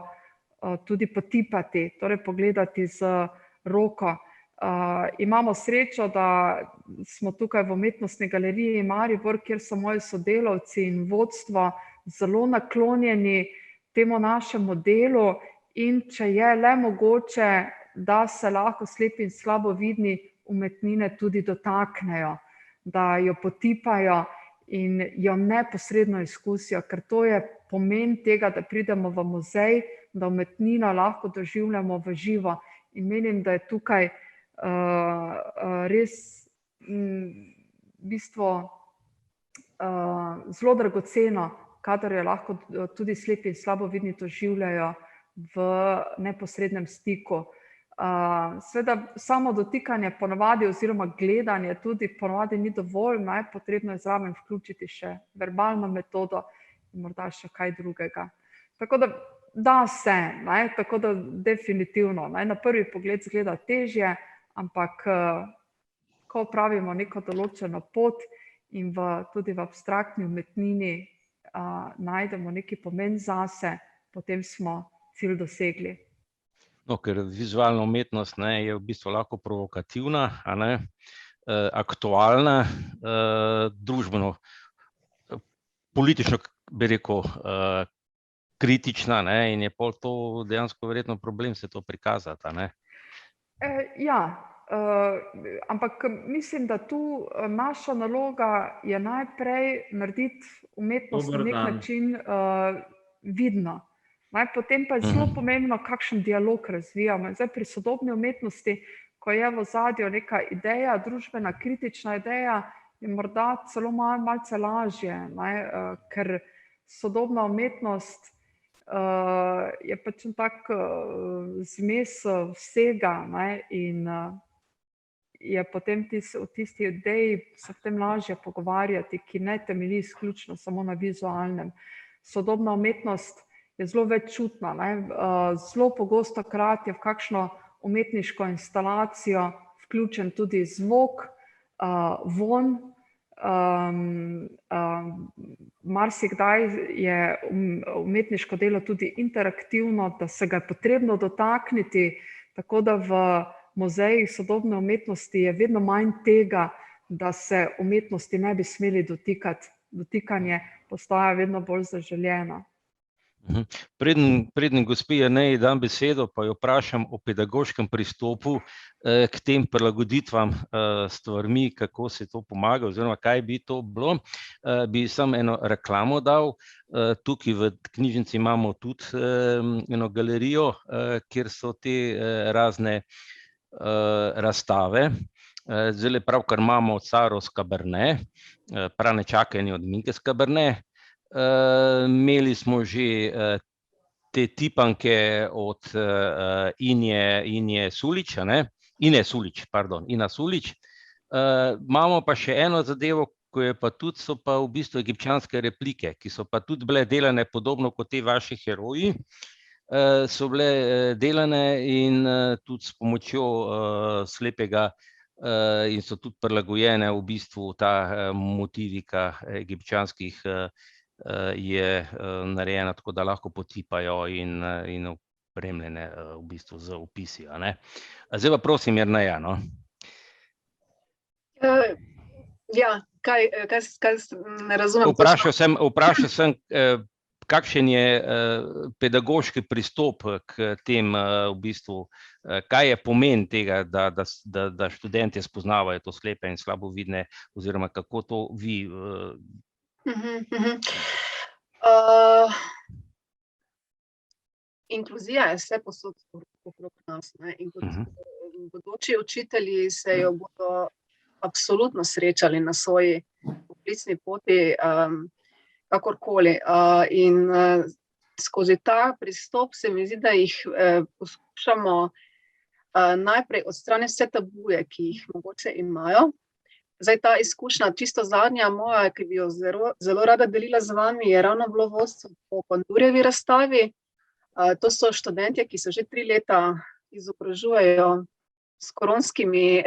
tudi potipati, torej pogledati z roko. Imamo srečo, da smo tukaj v Umetnostni galeriji Maribor, kjer so moji sodelavci in vodstvo zelo naklonjeni temu našemu delu in če je le mogoče, da se lahko slepi in slabovidni umetnine tudi dotaknejo, da jo potipajo in jo neposredno izkusijo, ker to je pomen tega, da pridemo v muzej, da umetnino lahko doživljamo v živo. In menim, da je tukaj res v bistvu zelo dragoceno, kadar jo lahko tudi slepi in slabovidni doživljajo v neposrednem stiku. Seveda samo dotikanje ponavadi oziroma gledanje tudi ponavadi ni dovolj, potrebno je zraven vključiti še verbalno metodo in morda še kaj drugega. Tako da se, tako da definitivno. Na prvi pogled izgleda težje, ampak ko pravimo neko določeno pot in tudi v abstraktni umetnini najdemo neki pomen zase, potem smo cilj dosegli. No, ker vizualna umetnost je v bistvu lahko provokativna, aktualna, družbeno, politično, bi rekel, kritična in je pol to dejansko verjetno problem se to prikazati. Ja, ampak mislim, da tu naša naloga je najprej narediti umetnost na nek način vidno. Potem pa je zelo pomembno, kakšen dialog razvijamo. Zdaj pri sodobni umetnosti, ko je v ozadju neka ideja, družbena, kritična ideja, je morda celo malce lažje, ker sodobna umetnost je pač tak zmes vsega in je potem v tisti ideji se v tem lažje pogovarjati, ki ne temelji izključno samo na vizualnem. Sodobna umetnost je zelo veččutna, zelo pogosto krat je v kakšno umetniško instalacijo vključen tudi zvok, vonj, marsikdaj je umetniško delo tudi interaktivno, da se ga je potrebno dotakniti, tako da v muzejih sodobne umetnosti je vedno manj tega, da se umetnosti ne bi smeli dotikati. Dotikanje postaja vedno bolj zaželjeno. Preden gospe Jerneji dam besedo, pa jo vprašam o pedagoškem pristopu k tem prilagoditvam stvarmi, kako se to pomaga oziroma kaj bi to bilo, bi samo eno reklamo dal. Tukaj v knjižnici imamo tudi eno galerijo, kjer so te razne razstave. Zdaj pravkar imamo Saros Cabernet, Prane čakanje od Minkes Cabernet. Imeli smo že te tipanke od Ine Sulič, Ina Sulič. Imamo pa še eno zadevo, so pa v bistvu egipčanske replike, ki so pa tudi bile delane podobno kot te vaši heroji. So bile delane in tudi s pomočjo slepega in so tudi prilagojene v bistvu ta motivika egipčanskih je narejena tako, da lahko potipajo in opremljene v bistvu z opisi. Zdaj pa prosim, Jerneja. Ja, kaj ne razumem? Vprašal sem, kakšen je pedagoški pristop k tem, v bistvu, kaj je pomen tega, da študentje spoznavajo to slepe in slabovidne, oziroma kako to vi... Inkluzija je vse posod okrog nas, in kot bodoči učitelji se jo bodo absolutno srečali na svoji poklicni poti, kakorkoli. In skozi ta pristop se mi zdi, da jih poskušamo najprej odstraniti vse tabuje, ki jih mogoče imajo. Zdaj ta izkušnja, čisto zadnja moja, ki bi jo zelo rada delila z vami, je ravno bilo vodstvo po Pandurjevi razstavi. To so študentje, ki se že 3 leta izobražujejo s koronskimi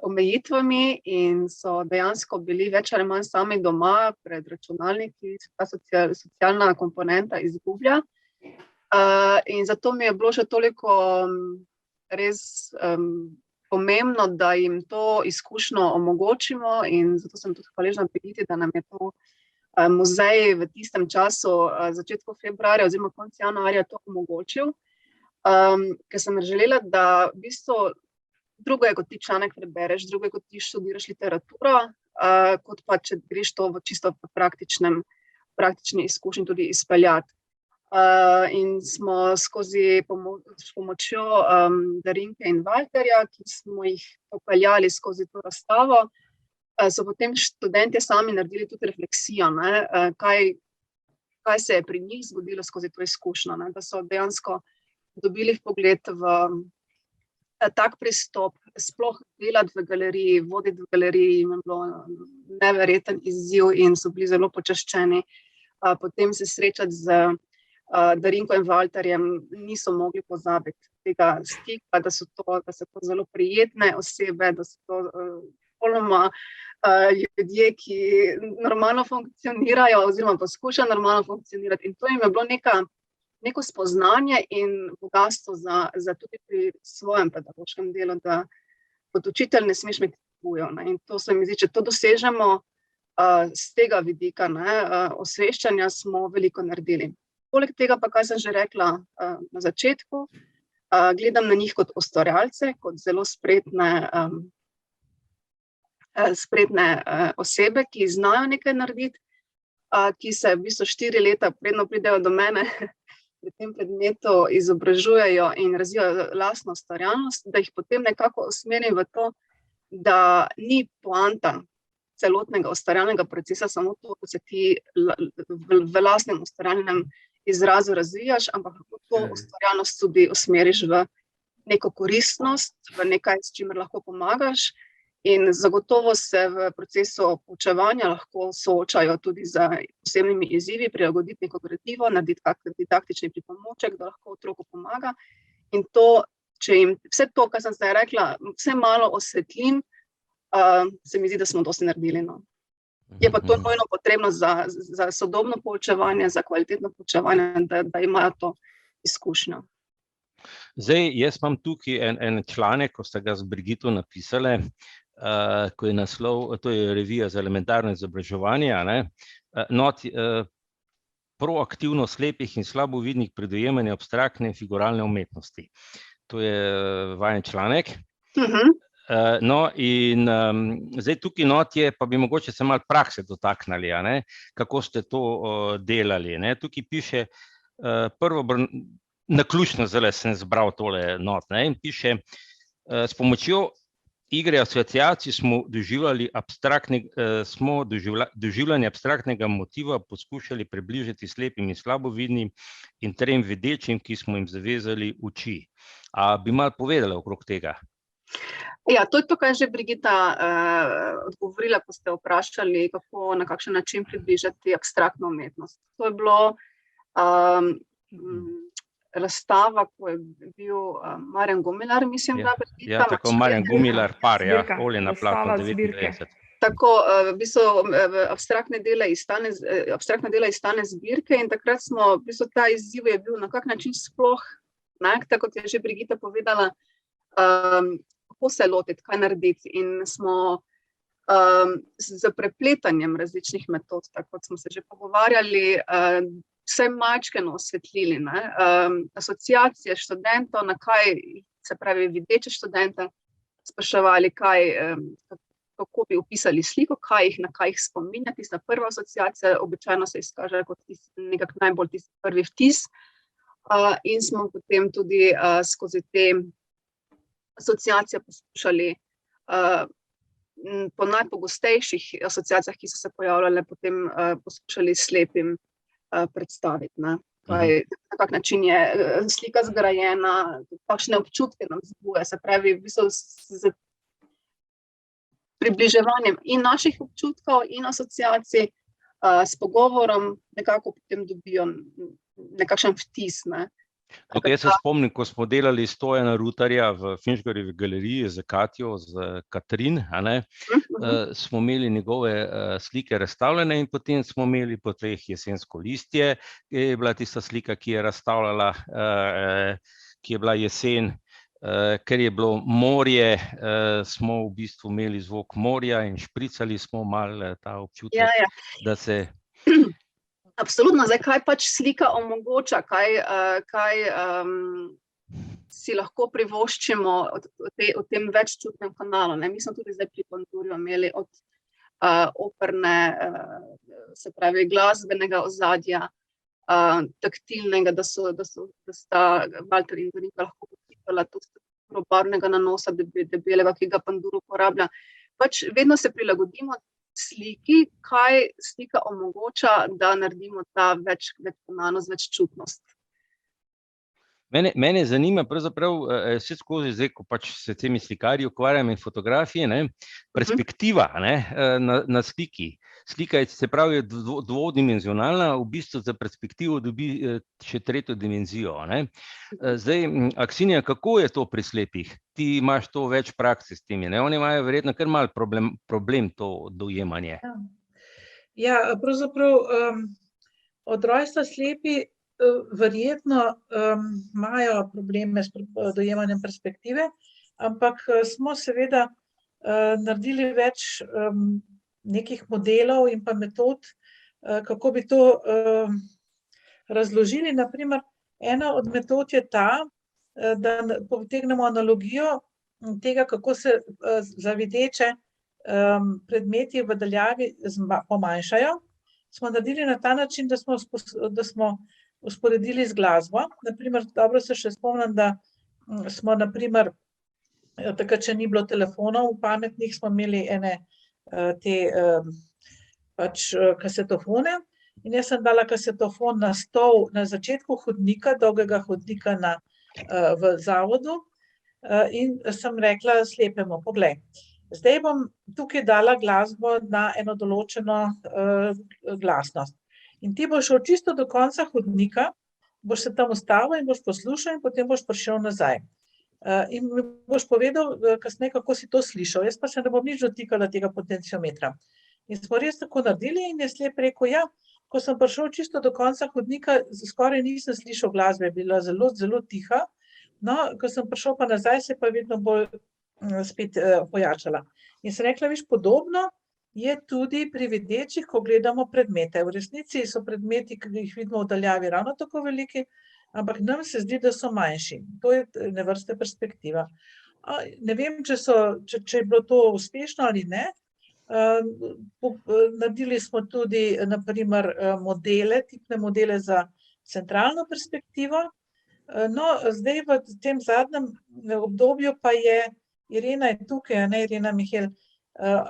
omejitvami in so dejansko bili več ali manj sami doma pred računalniki, ta socialna komponenta izgublja. In zato mi je bilo še toliko res pomembno, da jim to izkušnjo omogočimo, in zato sem tudi hvaležna Brigiti, da nam je to muzej v tistem času, začetku februarja oziroma konec januarja, to omogočil. Ker sem želela, da v bistvu drugo je, kot ti članek prebereš, drugo je, kot ti študiraš literaturo, kot pa če greš to v čisto praktični izkušnji tudi izpeljati. In smo skozi pomočjo Darinke in Valterja, ki smo jih popeljali skozi to razstavo, so potem študentje sami naredili tudi refleksijo, kaj se je pri njih zgodilo skozi to izkušnjo, da so dejansko dobili vpogled v tak pristop, sploh delati v galeriji, voditi v galeriji, jim je bilo neverjeten izziv in so bili zelo počaščeni. Potem se srečati z Darinko in Valterjem niso mogli pozabiti tega stika, da so to zelo prijetne osebe, da so to popolnoma ljudje, ki normalno funkcionirajo oziroma poskušajo normalno funkcionirati. In to jim je bilo neko spoznanje in bogatstvo za tudi pri svojem pedagoškem delu, da kot učitelj ne smeš imeti tabujev. In to se mi zdi, če to dosežemo z tega vidika osveščanja, smo veliko naredili. Poleg tega pa, kaj sem že rekla na začetku, gledam na njih kot ustvarjalce, kot zelo spretne osebe, ki znajo nekaj narediti. ki se v bistvu 4 leta predno pridejo do mene, pri tem predmetu izobražujejo in razvijajo lastno ustvarjalnost, da jih potem nekako usmerim v to, da ni poanta celotnega ustvarjalnega procesa samo to, da se ti v lastnem ustvarjalnem izrazu razvijaš, ampak lahko to ustvarjalnost tudi usmeriš v neko koristnost, v nekaj, s čimer lahko pomagaš. In zagotovo se v procesu poučevanja lahko soočajo tudi z posebnimi izzivi, prilagoditi neko gradivo, narediti kakšen didaktični pripomoček, da lahko otroku pomaga. In to, če jim vse to, kar sem zdaj rekla, vse malo osvetlim, se mi zdi, da smo dosti naredili. No. Je pa to nujno potrebno za sodobno poučevanje, za kvalitetno poučevanje, da imajo to izkušnjo. Zdaj, jaz imam tukaj en članek, ko ste ga z Brigito napisali, ko je naslov, to je revija za elementarno izobraževanje, proaktivno slepih in slabovidnih pri dojemanju abstraktne in figuralne umetnosti. To je vajen članek. No, in zdaj tukaj je, pa bi mogoče se malo prakse dotaknili, kako ste to delali. Tukaj piše, naključno zdaj sem zbral tole not, in piše, s pomočjo igre asociacij smo doživljanje abstraktnega motiva poskušali približati slepim in slabovidnim in trem videčim, ki smo jim zavezali oči. A bi malo povedala okrog tega? Ja, to je to, kar je že Brigita odgovorila, ko ste vprašali, kako na kakšen način približati abstraktno umetnost. To je bilo razstava, ko je bil Marjan Gumilar, mislim, da Brigita. Ja, tako Marjan Gumilar, Olje na platnu 99. Tako, v bistvu abstraktne dela iz stane zbirke in takrat smo, v bistvu ta izziv je bil na kak način sploh, tako kot je že Brigita povedala, kako se lotiti, kaj narediti, in smo z prepletanjem različnih metod, tako kot smo se že pogovarjali, vse mačkeno osvetlili, asociacije študentov, na kaj, se pravi videče študente, spraševali, kako bi opisali sliko, na kaj jih spominja, tista prva asociacija, običajno se izkaže kot nekak najbolj tisti prvi vtis, in smo potem tudi skozi te asociacije poskušali po najpogostejših asociacijah, ki so se pojavljale, potem poskušali slepim predstaviti, na kak način je slika zgrajena, kakšne občutke nam zbuja, se pravi, v bistvu z približevanjem in naših občutkov in asociacij, s pogovorom nekako potem dobijo nekakšen vtis, Jaz se spomnim, ko smo delali Stojana Rutarja v Finžgarjevi galeriji z Katjo, z Katrin, smo imeli njegove slike razstavljene in potem smo imeli po teh Jesensko listje, ki je bila tista slika, ki je razstavljala, ki je bila jesen, ker je bilo morje, smo v bistvu imeli zvok morja in špricali smo malo ta občutek, da se... Absolutno, zdaj kaj pač slika omogoča, kaj si lahko privoščimo v tem veččutnem kanalu. Mi smo tudi zdaj pri Pandurju imeli od operne, se pravi glasbenega ozadja, taktilnega, da sta Walter in Dorinka lahko potisala to barvnega nanosa debelega, ki ga Pandur uporablja. Pač vedno se prilagodimo sliki, kaj slika omogoča, da naredimo ta večkanalnost, veččutnost. Mene zanima pravzaprav vse skozi, zdaj, ko pač se temi slikarji ukvarjam in fotografije, perspektiva na sliki. Slika je, se pravi, dvodimenzionalna, v bistvu za perspektivo dobi še tretjo dimenzijo. Zdaj, Aksinija, kako je to pri slepih? Ti imaš to več prakse s temi, oni imajo verjetno kar malo problem to dojemanje. Ja, pravzaprav od rojstva slepi verjetno imajo probleme s dojemanjem perspektive, ampak smo seveda naredili več nekih modelov in pa metod, kako bi to razložili. Naprimer, ena od metod je ta, da potegnemo analogijo tega, kako se za videče predmeti v daljavi pomanjšajo. smo naredili na ta način, da smo usporedili z glasbo. Naprimer, dobro se še spomnim, da smo, naprimer, takrat, če ni bilo telefonov pametnih, smo imeli ene te pač kasetofone. In jaz sem dala kasetofon na stol na začetku hodnika, dolgega hodnika v zavodu, in sem rekla slepemu, poglej, zdaj bom tukaj dala glasbo na eno določeno glasnost. In ti boš šel čisto do konca hodnika, boš se tam ustavil in boš poslušal in potem boš prišel nazaj. In mi boš povedal kasneje, kako si to slišal. Jaz pa se ne bom nič dotikala tega potenciometra. In smo res tako naredili in je slep rekel, ja, ko sem prišel čisto do konca hodnika, skoraj nisem slišal glasbe, bila zelo, zelo tiha. No, ko sem prišel pa nazaj, se pa vedno bolj spet pojačala. In sem rekla, viš, podobno je tudi pri videčih, ko gledamo predmete. V resnici so predmeti, ki jih vidimo v daljavi, ravno tako veliki, ampak nam se zdi, da so manjši. To je ene vrste perspektiva. Ne vem, če je bilo to uspešno ali ne. Naredili smo tudi, naprimer, tipne modele za centralno perspektivo. No, zdaj v tem zadnjem obdobju pa je, Irena je tukaj, ne Irena Mihel,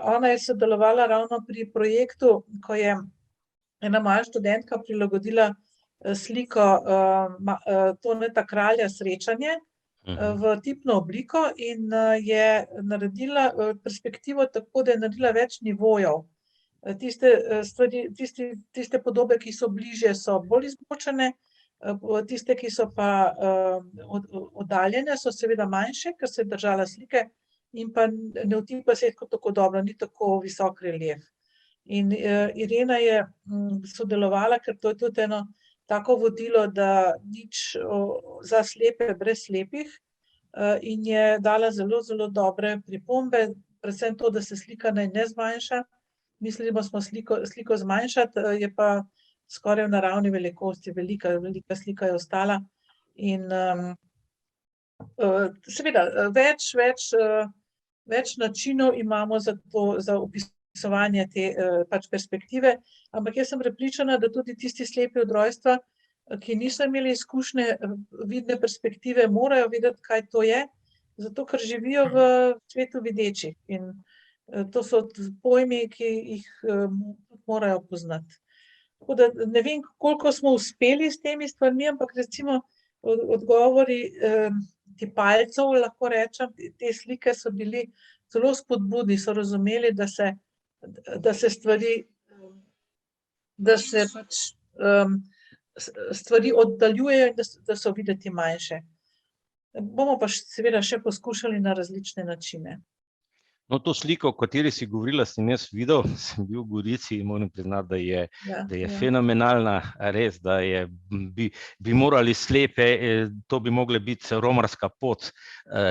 ona je sodelovala ravno pri projektu, ko je ena moja študentka prilagodila sliko Toneta Kralja Srečanje v tipno obliko in je naredila perspektivo tako, da je naredila več nivojev. Tiste podobe, ki so bližje, so bolj izbočene, tiste, ki so pa oddaljene, so seveda manjše, ker se je držala slike in pa ne vtipa se tako dobro, ni tako visok relief. In Irena je sodelovala, ker to je tudi eno tako vodilo, da nič za slepe brez slepih, in je dala zelo, zelo dobre pripombe, predvsem to, da se slika naj ne zmanjša. Mislili smo sliko zmanjšati, je pa skoraj v naravni velikosti, velika slika je ostala. In seveda, več načinov imamo za opisovanje te pač perspektive, ampak jaz sem prepričana, da tudi tisti slepi od rojstva, ki niso imeli izkušnje vidne perspektive, morajo vedeti, kaj to je, zato ker živijo v svetu videčih. In to so pojmi, ki jih morajo poznati. Tako da ne vem, koliko smo uspeli s temi stvarmi, ampak recimo odgovori tipalcev, lahko rečem, te slike so bili zelo spodbudni, so razumeli, da se stvari, da se pač stvari oddaljujejo in da so videti manjše. Bomo pa seveda še poskušali na različne načine. No, to sliko, o kateri si govorila, sem jaz videl, sem bil v Gorici in moram priznati, da je fenomenalna, res, da bi morali slepe, to bi mogla biti romarska pot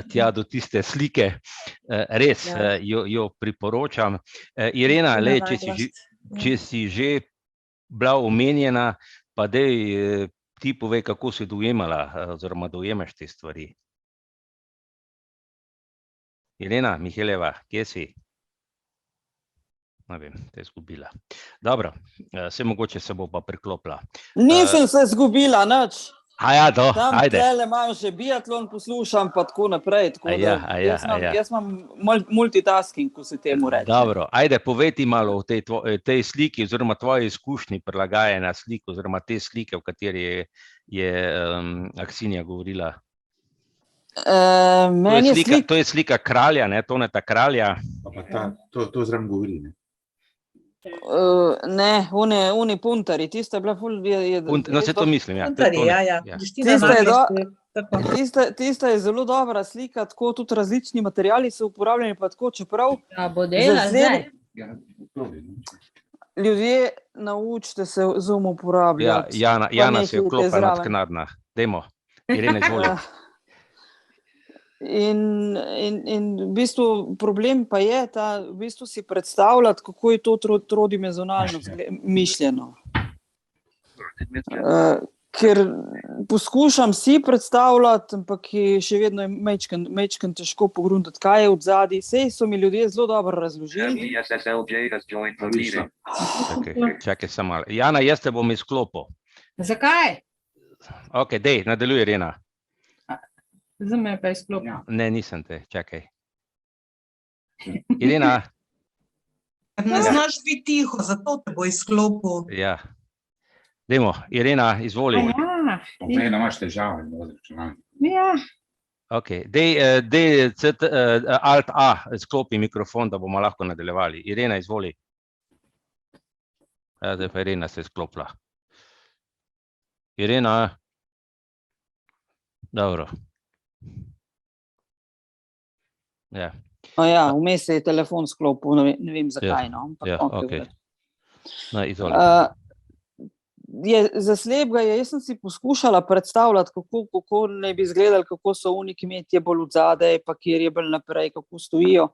tja do tiste slike, res jo priporočam. Irena, če si že bila omenjena, pa daj ti povej, kako si dojemala oziroma dojemaš te stvari. Irena Miheleva, kje si? Ne vem, te je izgubila. Dobro, se mogoče se bo pa priklopila. Nisem se izgubila, nič. Ajde. Tam tlele imam že biatlon, poslušam pa tako naprej. Jaz imam multitasking, ko se temu reče. Dobro, ajde, povej ti malo o tej sliki oziroma tvoji izkušnji prilagajanja slik oziroma te slike, o kateri je Aksinja govorila. To je slika kralja, Toneta Kralja. To zraven govori, ne? Ne, oni puntari, tista je bila ful... No, se to mislim, ja. Puntari, ja. Tista je zelo dobra slika, tako tudi različni materiali so uporabljeni, pa tako, čeprav... Ljudje, naučite se zoom uporabljati. Jana se je vklopa nadknadna. Dajmo, Irene, izvoli. In v bistvu problem pa je v bistvu si predstavljati, kako je to trodimenzionalno mišljeno. Ker poskušam si predstavljati, ampak je še vedno majčken težko pogruntati, kaj je odzadaj. Sej so mi ljudje zelo dobro razložili. Čakaj samo malo. Jana, jaz te bom izklopil. Zakaj? Ok, dej, nadaljuj, Irena. Za me pa izklopil. Ne, nisem te, čakaj. Irena. Ne znaš biti tiho, zato te bo izklopil. Ja. Dajmo, Irena, izvoli. Ne, imaš težave. Ja. Ok, dej Alt-A, sklopi mikrofon, da bomo lahko nadaljevali. Irena, izvoli. Zdaj pa Irena se je sklopila. Irena. Dobro. Ja. Ja, vmes je telefon sklopil, ne vem zakaj. Ja, ok. No, izvoli. Za slepega jaz sem si poskušala predstavljati, kako naj bi izgledali, kako so oni kmetje bolj odzadaj, pa kjer je bolj naprej, kako stojijo.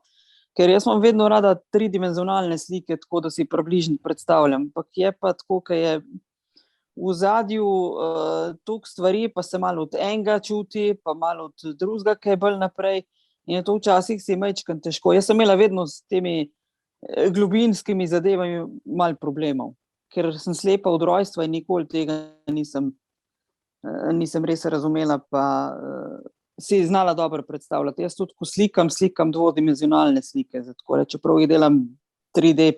Ker jaz imam vedno rada tridimenzionalne slike, tako da si približno predstavljam. Ampak je pa tako, ker je v zadju toliko stvari, pa se malo od enega čuti, pa malo od drugega, ki je bolj naprej. In je to včasih si majčken težko. Jaz sem imela vedno s temi globinskimi zadevami malo problemov. Ker sem slepa od rojstva in nikoli tega nisem res razumela, pa si znala dobro predstavljati. Jaz tudi, ko slikam dvodimenzionalne slike, čeprav jih delam 3D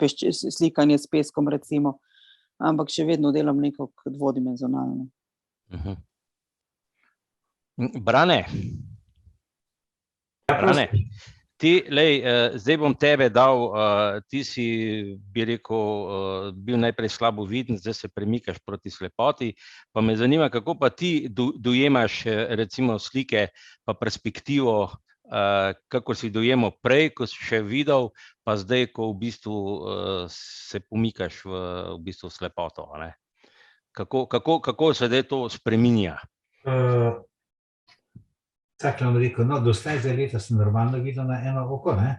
slikanje s peskom, recimo, ampak še vedno delam nekako dvodimenzionalno. Brane, zdaj bom tebe dal, ti si, bi rekel, bil najprej slabo viden, zdaj se premikaš proti slepoti, pa me zanima, kako pa ti dojemaš recimo slike pa perspektivo, kako si dojemal prej, ko si še videl, pa zdaj, ko v bistvu se pomikaš v bistvu slepoto. Kako se zdaj to spreminja? Tako vam rekel, no, doslej za leta sem normalno videl na eno oko, ne.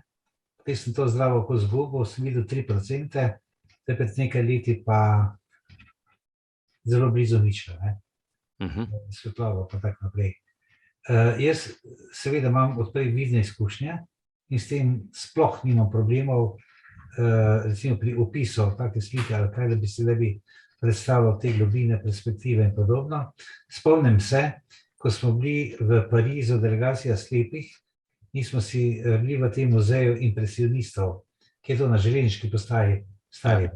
Potem sem to zdravo oko zgubil, sem videl 3%, zdaj pred nekaj leti pa zelo blizu ničla, ne. Svetlovo pa tako naprej. Jaz seveda imam odprej vidne izkušnje in s tem sploh nimam problemov, recimo pri opisu take slike ali kaj, da bi se predstavljal te globine, perspektive in podobno. Spomnim se, ko smo bili v Parizu, delegacija slepih, in smo si bili v tem muzeju impresionistov, ki je to na železniški postaji stari.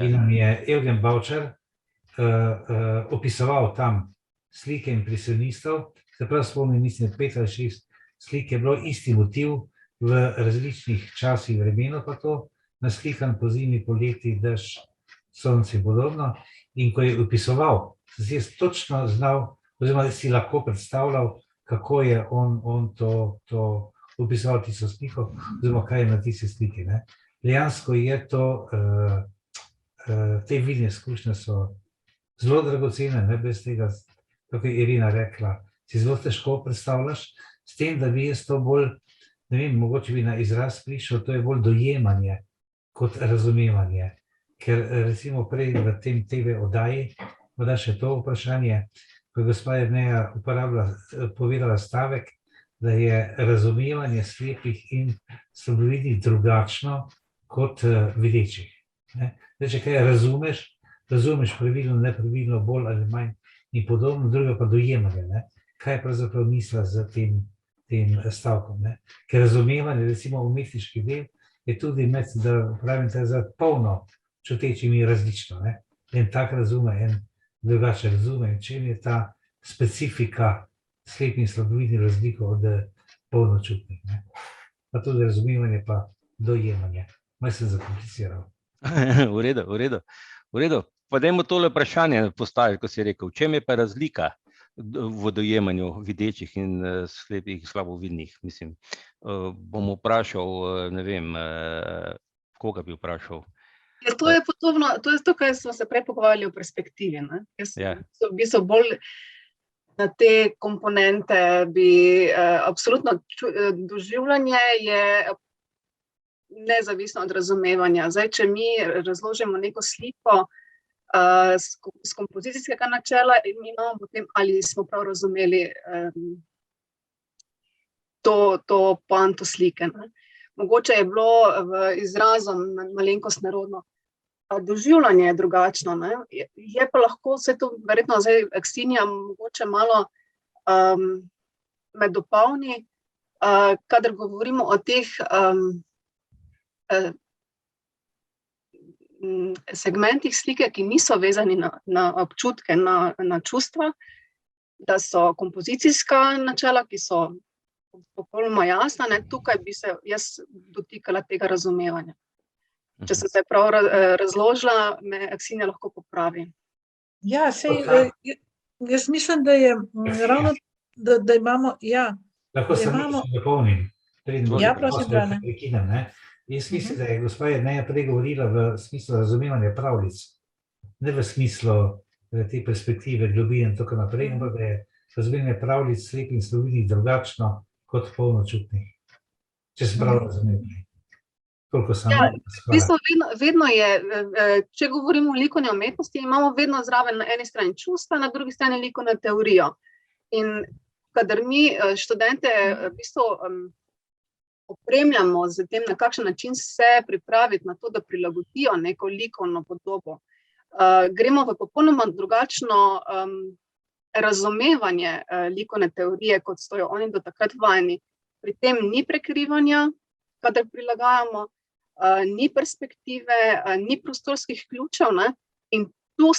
In nam je Eugen Baučar opisoval tam slike impresionistov, se prav spomnim, mislim, 5 ali 6 slik je bilo isti motiv v različnih časih vremena, pa to naslikan po zimi, poleti, dež, sonce in podobno. In ko je opisoval, sem si jaz točno znal, oziroma si lahko predstavljal, kako je on to opisoval tisto sliko, oziroma kaj je na tisti sliki. Dejansko je to, te vidne izkušnje so zelo dragocene, brez tega, kako je Irena rekla, si zelo težko predstavljaš, s tem, da bi jaz to bolj, ne vem, mogoče bi na izraz prišel, to je bolj dojemanje kot razumevanje. Ker recimo prej v tem TV oddaji, morda še to vprašanje, ko je gospa Jerneja povedala stavek, da je razumevanje slepih in slabovidnih drugačno kot videčih. Če kaj razumeš pravilno, nepravilno, bolj ali manj in podobno, drugo pa dojemanje, kaj pravzaprav misla z tem stavkom. Ker razumevanje, recimo umetniški del, je tudi med, da pravim, za polno čutečimi različno. En tak razume, en drugače razume, čem je ta specifika slepih in slabovidnih razliko od polnočutnih. Pa tudi razumevanje pa dojemanje. Malo sem zakompliciral. V redu. Pa dajmo tole vprašanje postaviti, ko si rekel, v čem je pa razlika v dojemanju videčih in slepih slabovidnih? Mislim, bom vprašal, ne vem, koga bi vprašal? Ja, to je podobno, to je to, kar smo se prej pogovarjali o perspektivi. Jaz v bistvu bolj na te komponente bi absolutno doživljanje je nezavisno od razumevanja. Zdaj, če mi razložimo neko sliko, z kompozicijskega načela in imamo potem, ali smo prav razumeli to poanto slike. Mogoče je bilo v izrazom malenkost nerodno. Doživljanje je drugačno. Je pa lahko vse to, verjetno zdaj Aksinja mogoče malo me dopolni, kadar govorimo o teh segmentih slike, ki niso vezani na občutke, na čustva, da so kompozicijska načela, ki so popolnoma jasna, tukaj bi se jaz dotikala tega razumevanja. Če sem se prav razložila, me Aksinja lahko popravi. Ja, jaz mislim, da je ravno, da imamo, lahko se dopolnim. Ja, prosim, Brane. Jaz mislim, da je gospa Jerneja prej govorila v smislu razumevanja pravljic, ne v smislu te perspektive, globine in tako naprej, ampak da je razumevanje pravljic slepih in slovidnih drugačno kot polnočutnih. Če se prav razumeli. V bistvu vedno je, če govorimo o likovni umetnosti, imamo vedno zraven na eni strani čustva, na drugi strani likovno teorijo. In kadar mi študente v bistvu opremljamo z tem, na kakšen način se pripraviti na to, da prilagodijo neko likovno podobo, gremo v popolnoma drugačno razumevanje likovne teorije, kot so jo oni do takrat vajeni. Pri tem ni prekrivanja, kadar prilagajamo, ni perspektive, ni prostorskih ključev, in tu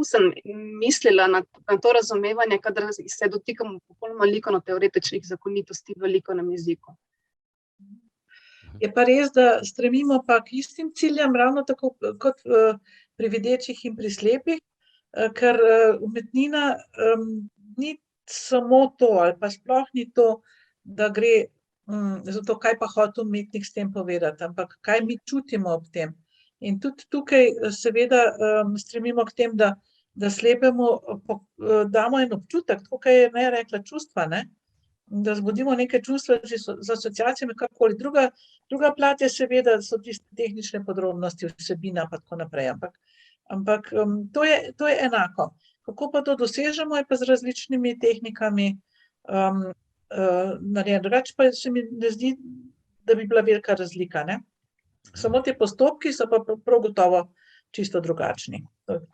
sem mislila na to razumevanje, kadar se dotikamo popolnoma likovno-teoretičnih zakonitosti v likovnem jeziku. Je pa res, da stremimo pa k istim ciljem, ravno tako kot pri videčih in pri slepih, ker umetnina ni samo to, ali pa sploh ni to, da gre za to, kaj pa hotel umetnik s tem povedati, ampak kaj mi čutimo ob tem. In tudi tukaj seveda stremimo k tem, da slepemu damo en občutek, tako kaj je ne rekla čustva, da zbudimo neke čustva z asociacijami, karkoli. Druga plat je seveda, so tiste tehnične podrobnosti, vsebina pa tako naprej, ampak to je enako. Kako pa to dosežemo, je pa z različnimi tehnikami narejeno. Drugače pa se mi ne zdi, da bi bila velika razlika, Samo ti postopki so pa prav gotovo čisto drugačni.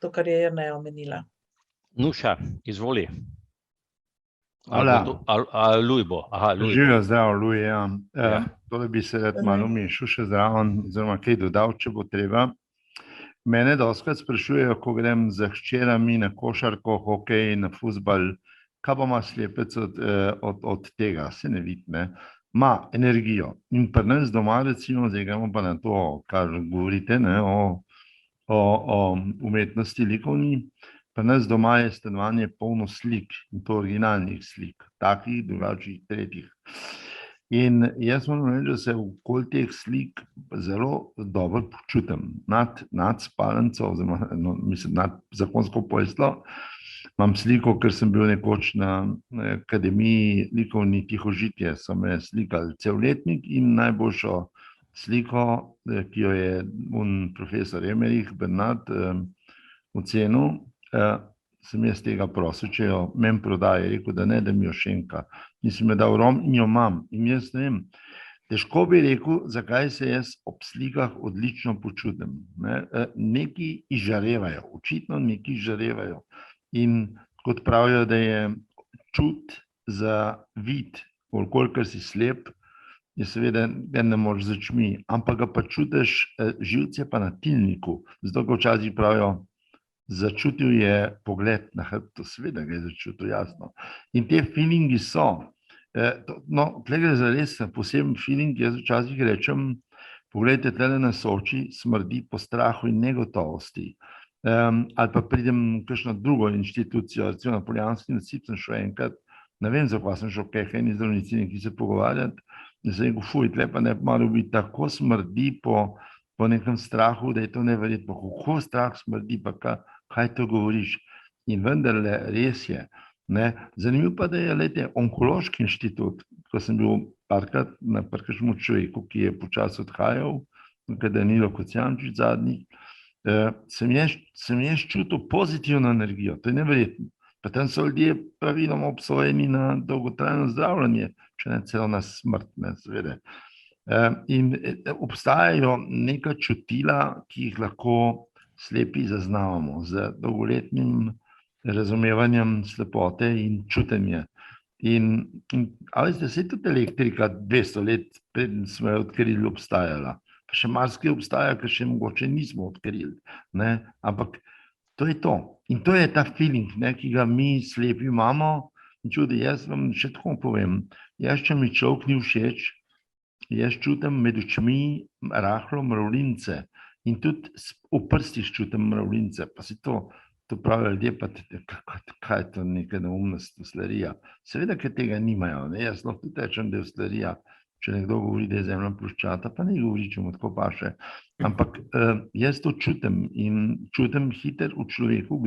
To, kar je Jerneja omenila. Nuša, izvoli. Hvala. Luj bo. Živijo zdravo, Luj, Tole bi se rad malo mešal še zraven, oziroma kaj dodal, če bo treba. Mene dostikrat sprašujejo, ko grem z hčerami na košarko, hokej, na fuzbal, kaj pa ima slepec od tega, se ne vidi, ima energijo. In pri nas doma, recimo, zdaj gremo pa na to, kar govorite, o umetnosti likovni, pri nas doma je stanovanje polno slik, in to originalnih slik, takih, drugačnih, tretjih. In jaz moram reči, da se okoli teh slik zelo dobro počutim. Nad spalnico, oziroma nad zakonsko posteljo, imam sliko, ker sem bil nekoč na Akademiji likovni Tihožitje, so me slikali cel letnik in najboljšo sliko, ki jo je profesor Emerich Bernard ocenil, sem jaz tega prosil, če jo meni prodaje, rekel, da ne, da mi jo šenka. Nisem jo dal rom in jo imam. In jaz ne vem, težko bi rekel, zakaj se jaz ob slikah odlično počutim. Neki izžarevajo, očitno neki izžarevajo. In kot pravijo, da je čut za vid, kolikor si slep, je seveda ga ne moreš z očmi, ampak ga pa čutiš, živce pa na tilniku. Zato, ko včasih pravijo, začutil je pogled na hrbtu, seveda ga je začutil, jasno. In te feelingi so. Tukaj gre za res poseben feeling, jaz včasih rečem, poglejte, tele na Soči smrdi po strahu in negotovosti. Ali pa pridem v kakšno drugo inštitucijo, recimo na Poljanski nasip sem šel enkrat, ne vem, zakaj sem šel kaj eni zdravnici neki se pogovarjati, in sem rekel, fuj, tle pa ne malo bi tako smrdi po nekem strahu, da je to neverjetno, kako strah smrdi, pa kaj to govoriš. In vendarle res je. Zanimivo pa, da je onkološki inštitut, ko sem bil parkrat na kakšnem človeku, ki je počasi odhajal, Danilo Kocijančič zadnji, sem jaz čutil pozitivno energijo, to je neverjetno. Pa tam so ljudje praviloma obsojeni na dolgotrajno zdravljenje, če ne celo na smrt, ne, seveda. In obstajajo neka čutila, ki jih lahko slepi zaznavamo z dolgoletnim razumevanjem slepote in čutenja. A veste, se je tudi elektrika 200 let, preden smo jo odkrili, obstajala. Pa še marsikaj obstaja, ker še mogoče nismo odkrili. Ne? Ampak to je to. In to je ta feeling, ne, ki ga mi slepi imamo. In čudi, jaz vam še tako povem, jaz, če mi človek ni všeč, jaz čutim med očmi rahlo mravljince in tudi v prstih čutim mravljince. Pa si to pravijo ljudje, pa kaj je to neka neumnost, oslarija. Seveda, ker tega nimajo. Ne? Jaz lahko tudi rečem, da je oslarija. Če nekdo govori, da je zemlja ploščata, pa ne govori, če mu tako paše. Ampak jaz to čutim in čutim hiter v človeku.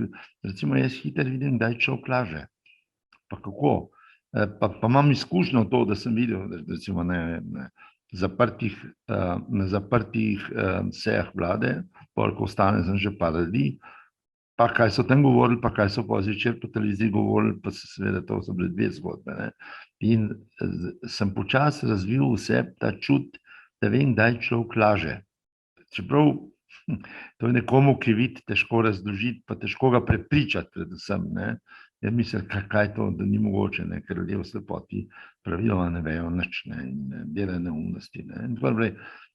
Recimo, jaz hiter vidim, da je človek laže. Pa kako? Pa imam izkušnjo to, da sem videl, recimo, na zaprtih sejah vlade, ko ostane sem že par ljudi, pa kaj so tam govorili, pa kaj so zvečer po televiziji govorili, pa seveda to so bile dve zgodbe. Ne? In sem počasi razvil vse ta čut, da vem, da je človek laže. Čeprav to je nekomu, ki vidi, težko razložiti, pa težko ga prepričati predvsem. Ne? Jaz mislim, kaj je to, da ni mogoče, ne? Ker ljudje v slepoti praviloma ne vejo nič, ne? In delajo neumnosti. Ne?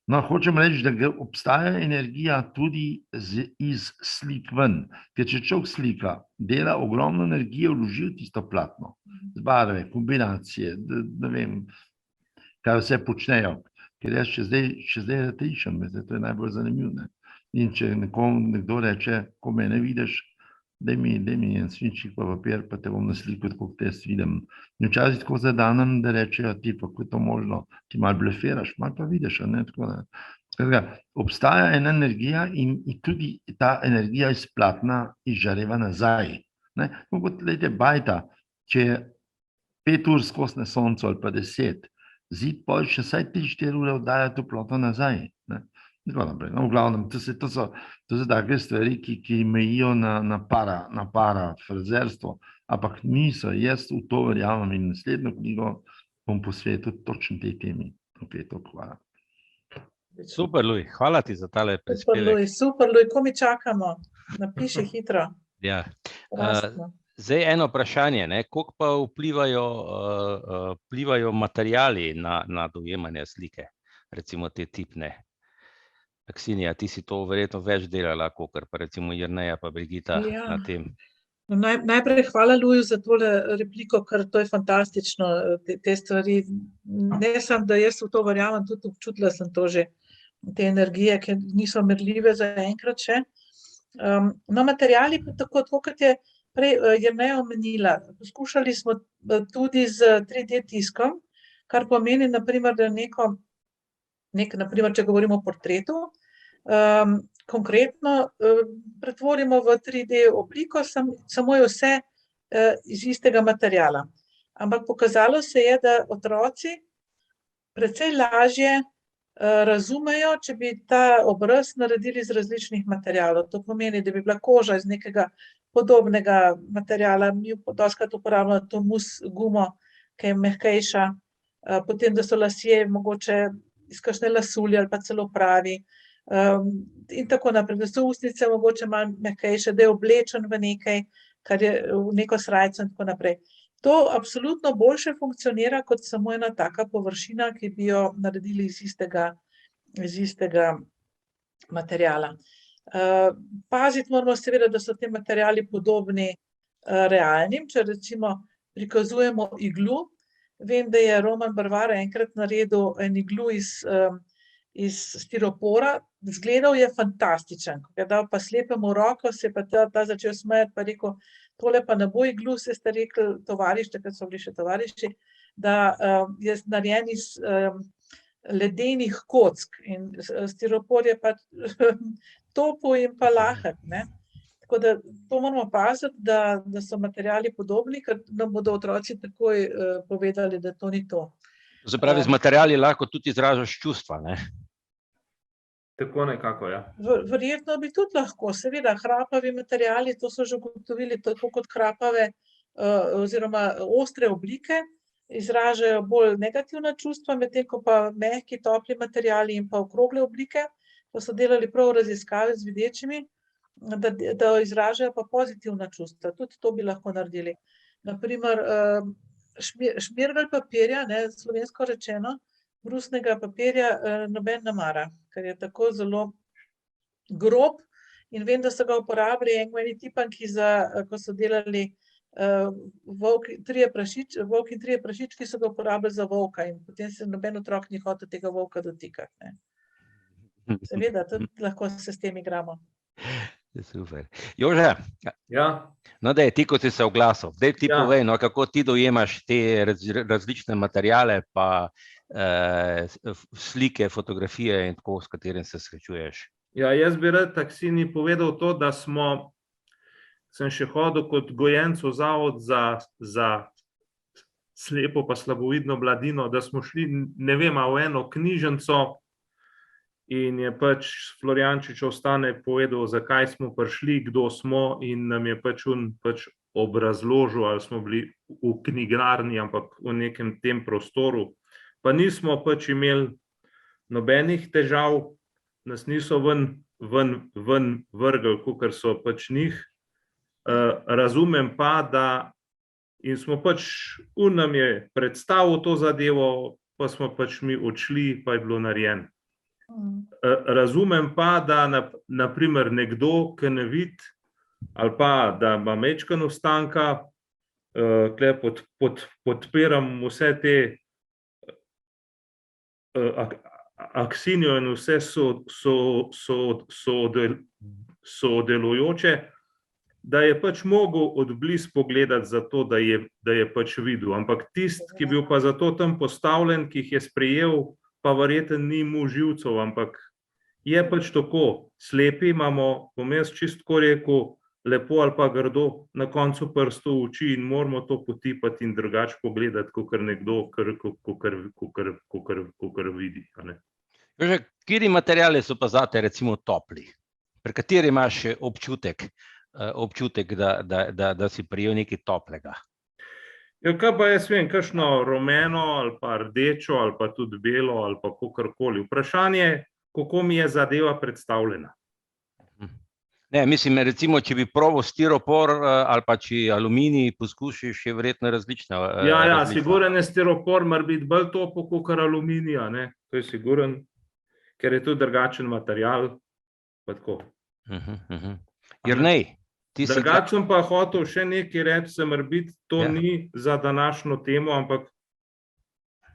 No, hočem reči, da obstaja energija tudi iz slik ven. Ker če človek slika, dela ogromno energije, vloži v tisto platno. Z barve, kombinacije, ne vem, kaj vse počnejo. Ker jaz še zdaj rišem, to je najbolj zanimivo. In če nekdo reče, ko mene vidiš, daj mi en svinčnik pa papir, pa te bom na sliku, tako te jaz vidim. In včasih tako zadanem, da rečejo ti, pa ko je to možno, ti malo blefiraš, malo pa vidiš, ne, tako da. Skratka, obstaja ena energija in tudi ta energija iz platna izžareva nazaj. Ne, kot lejte bajta, če je 5 ur skozi na soncu ali pa 10, zid pol še vsaj 3-4 ure oddaja toploto nazaj. Ne. No, v glavnem, to so take stvari, ki mejijo na parafrazerstvo, ampak niso, jaz v to verjamem in naslednjo knjigo bom posvetil točno tej temi. Ok, to hvala. Super, Luj, hvala ti za tale prispevek. Super, Luj, ko mi čakamo? Napiši hitro. Ja. Zdaj eno vprašanje, koliko pa vplivajo materiali na dojemanje slike, recimo te tipne? Aksinija, ti si to verjetno več delala, kakor pa recimo Jerneja pa Brigita na tem. Najprej hvala Luju za tole repliko, ker to je fantastično, te stvari. Ne samo, da jaz v to verjamem, tudi občutila sem to že, te energije, ki niso merljive za enkrat še. No, materiali pa tako, kot je prej Jerneja omenila, poskušali smo tudi z 3D tiskom, kar pomeni, naprimer, da naprimer, če govorimo o portretu, konkretno pretvorimo v 3D obliko, samo je vse iz istega materijala. Ampak pokazalo se je, da otroci precej lažje razumejo, če bi ta obraz naredili iz različnih materijalov. To pomeni, da bi bila koža iz nekega podobnega materijala, mi dostikrat uporabljamo to mus gumo, ki je mehkejša, potem, da so lasje mogoče iz kakšne lasulje ali pa celo pravi, in tako naprej, da so ustnice mogoče malo mehkejše, da je oblečen v nekaj, kar je v neko srajco in tako naprej. To absolutno boljše funkcionira kot samo ena taka površina, ki bi jo naredili iz istega materijala. Paziti moramo seveda, da so ti materijali podobni realnim, če recimo prikazujemo iglu. Vem, da je Roman Barvara enkrat naredil en iglu iz stiropora, izgledal je fantastičen. Ko je dal pa slepemu roko, se je pa ta začel smejati, pa rekel, tole pa ne bo iglu, se ste rekli tovariš, takrat so bili še tovariši, da je narejen iz ledenih kock in stiropor je pa topel in pa lahek, ne. Tako da to moramo paziti, da so materiali podobni, ker nam bodo otroci takoj povedali, da to ni to. To se pravi, z materiali lahko tudi izražaš čustva, ne? Tako nekako, ja. Verjetno bi tudi lahko, seveda, hrapavi materiali, to so že ugotovili, tako kot hrapave oziroma ostre oblike, izražajo bolj negativna čustva, medtem ko pa mehki, topli materiali in pa okrogle oblike, pa so delali prav raziskave z videčimi, da izražajo pa pozitivna čustva. Tudi to bi lahko naredili. Naprimer, šmirgelj papirja, slovensko rečeno, brusnega papirja noben ne mara, ker je tako zelo grob in vem, da so ga uporabili eni tipanki, ko so delali Volk in trije prašički, so ga uporabili za volka in potem se noben otrok ni hotel tega volka dotikati. Seveda, tudi lahko se s tem igramo. Super. Jože, no daj, ti, kot si se oglasil, daj ti povej, no, kako ti dojemaš te različne materiale, pa slike, fotografije in tako, s katerim se srečuješ. Ja, jaz bi rad Taksini povedal to, da sem še hodil kot gojenc v zavod za slepo pa slabovidno mladino, da smo šli, ne vem, v eno knjižnico in je pač Florjančič Ostane povedal, zakaj smo prišli, kdo smo in nam je pač obrazložil, ali smo bili v knjigarni, ampak v nekem tem prostoru. Pa nismo pač imeli nobenih težav, nas niso ven vrgli, kakor so pač njih. Razumem pa, da in smo pač, nam je predstavil to zadevo, pa smo pač mi odšli, pa je bilo narejeno. Razumem pa, da naprimer nekdo, ki ne vidi, ali pa da ima majčkeno ostanka, podpiram vse te Aksinijo in vse sodelujoče, da je pač mogel odblizu pogledati za to, da je pač videl. Ampak tisti, ki je bil pa za to tam postavljen, ki jih je sprejel, pa verjetno ni mu živcev, ampak je pač tako. Slepi imamo, bom jaz čisto rekel, lepo ali pa grdo, na koncu prstov oči in moramo to potipati in drugače pogledati, kakor nekdo, kakor vidi. Kateri materiali so pa zate recimo topli? Pri kateri imaš občutek, da si prijel nekaj toplega? Ja, kaj pa jaz vem, kakšno rumeno ali pa rdečo ali pa tudi belo ali pa kakorkoli. Vprašanje, kako mi je zadeva predstavljena. Ne, mislim, recimo, če bi probal stiropor ali pa če aluminij poskušiš, je verjetno različno. Ja, siguren je stiropor, mora biti bolj topo kakor aluminija, ne, to je siguren, ker je tudi drugačen material, pa tako. Jernej, ti si... Drugače sem pa hotel še nekaj reči, se mora biti, to ni za današnjo temo, ampak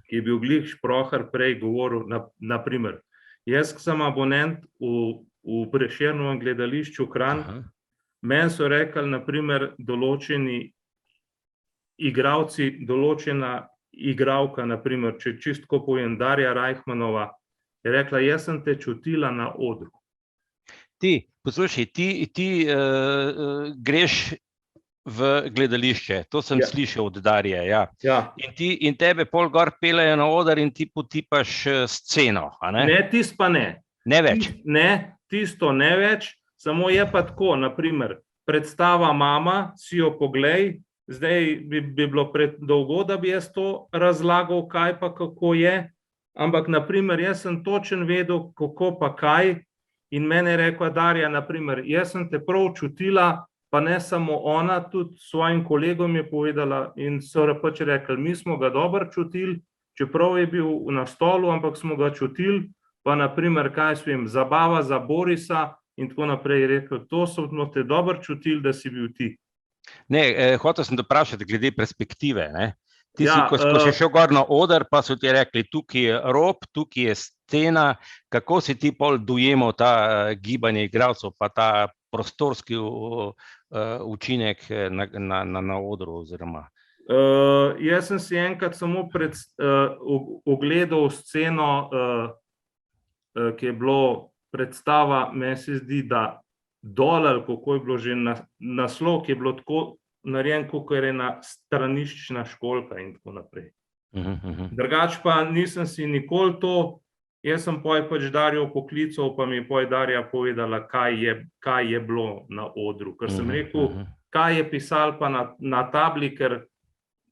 ki je bil glih Šprohar prej govoril, naprimer, jaz sem abonent v Prešernovem gledališču Kranj, meni so rekli, naprimer, določeni igralci, določena igralka, naprimer, če čistko povem, Darja Reichmanova, je rekla, jaz sem te čutila na odru. Poslušaj, ti greš v gledališče, to sem slišal od Darje, in tebe pol gor pelejo na oder in ti potipaš sceno, a ne? Ne, tisto pa ne. Ne več? Ne, tisto ne več, samo je pa tako, naprimer, predstava Mama, si jo poglej, zdaj bi bilo predolgo, da bi jaz to razlagal, kaj pa kako je, ampak, naprimer, jaz sem točen vedel, kako pa kaj, in mene je rekla Darja, naprimer, jaz sem te prav čutila, pa ne samo ona, tudi svojim kolegom je povedala in so pač rekli, mi smo ga dobro čutili, čeprav je bil na stolu, ampak smo ga čutili, pa naprimer, kaj svem, zabava za Borisa in tako naprej, rekel, to smo te dobro čutili, da si bil ti. Ne, hotel sem te vprašati glede perspektive, ne? Ti si, ko si šel gor na oder, pa so ti rekli, tukaj je rob, tukaj je scena, kako si ti pol dojemal ta gibanje igralcev, pa ta prostorski učinek na odru oziroma? Jaz sem si enkrat samo ogledal sceno, ki je bilo predstava, meni se zdi, da dol, ali kako je bilo že naslov, ki je bilo tako narejen, kot je ena straniščna školjka in tako naprej. Drugače pa nisem si nikoli to Jaz sem pač Darjo poklical, pa mi je Darja povedala, kaj je bilo na odru. Ker sem rekel, kaj je pisal pa na tabli, ker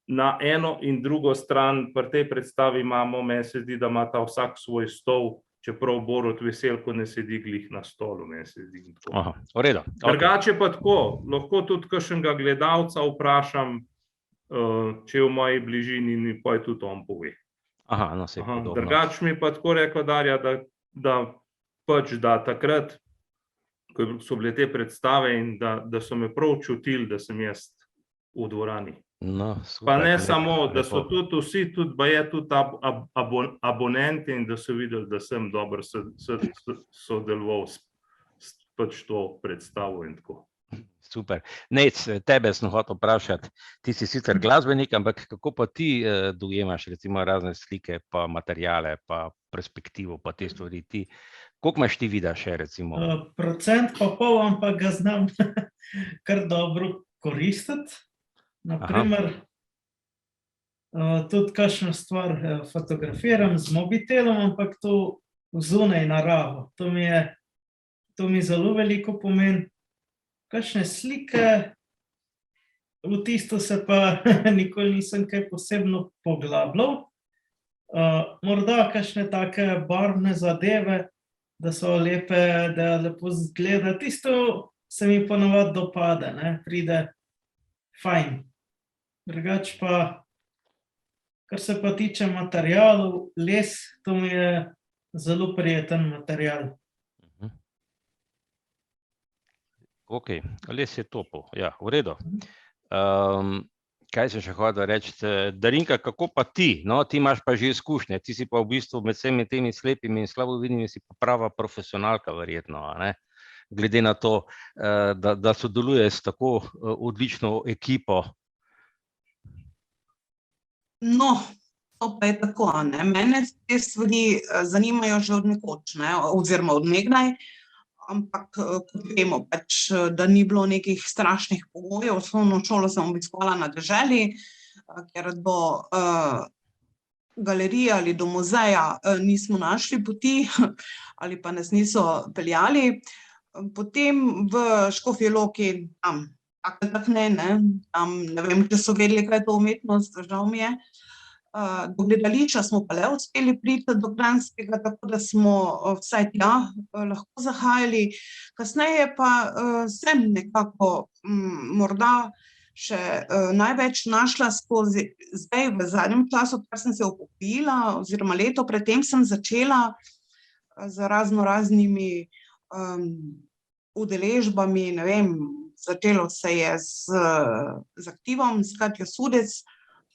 na eno in drugo stran pri tej predstavi imamo, meni se zdi, da ima ta vsak svoj stol, čeprav Borut Veselko ne sedi glih na stolu, meni se zdi. Aha, v redu. Drugače pa tako, lahko tudi kakšnega gledalca vprašam, če je v moji bližini, in pa je tudi on pove. Aha, no, se je podobno. Drugače mi pa tako rekla Darja, da takrat, ko so bile te predstave in da so me prav čutili, da sem jaz v dvorani. No, super, pa ne samo, da so tudi vsi, pa je tudi abonenti in da so videli, da sem dobro sodeloval s pač to predstavo in tako. Super. Nec, tebe sem hotel vprašati, ti si sicer glasbenik, ampak kako pa ti dojemaš recimo razne slike, pa materijale, pa perspektivo, pa te stvari ti? Koliko imaš ti vida še recimo? Procent pa pol, ampak ga znam kar dobro koristiti. Naprimer, tudi kakšno stvar fotografiram z mobitelom, ampak to zunaj naravo. To mi zelo veliko pomeni. Kakšne slike, v tisto se pa nikoli nisem kaj posebno poglabljal. Morda kakšne take barvne zadeve, da so lepe, da lepo zgleda. Tisto se mi ponavadi dopade, pride fajn. Drugače pa, kar se pa tiče materialov, les, to mi je zelo prijeten material. Ok, les je topel, ja, v redu. Kaj sem še hotel reči? Darinka, kako pa ti? No, ti imaš pa že izkušnje, ti si pa v bistvu med vsemi temi slepimi in slabovidnimi si pa prava profesionalka verjetno, ne? Glede na to, da sodeluje s tako odlično ekipo. No, to pa je tako, ne? Mene te stvari zanimajo že od nekoč, oziroma od nekdaj. Ampak, kot vemo, pač, da ni bilo nekih strašnih pogojev. Osnovno šolo sem obiskovala na deželi, ker do galerije ali do muzeja nismo našli poti ali pa nas niso peljali. Potem v Škofji Loki, tam, tako ne, ne vem, če so vedeli, kaj je to umetnost, žal mi je. Do gledališča smo pa le uspeli priti do Kranjskega, tako da smo vsaj tja lahko zahajali. Kasneje pa sem nekako morda še največ našla skozi zdaj v zadnjem času, kar sem se upokojila, oziroma leto predtem sem začela z raznimi udeležbami, ne vem, začelo se je z aktivom, s Katjo Sudec,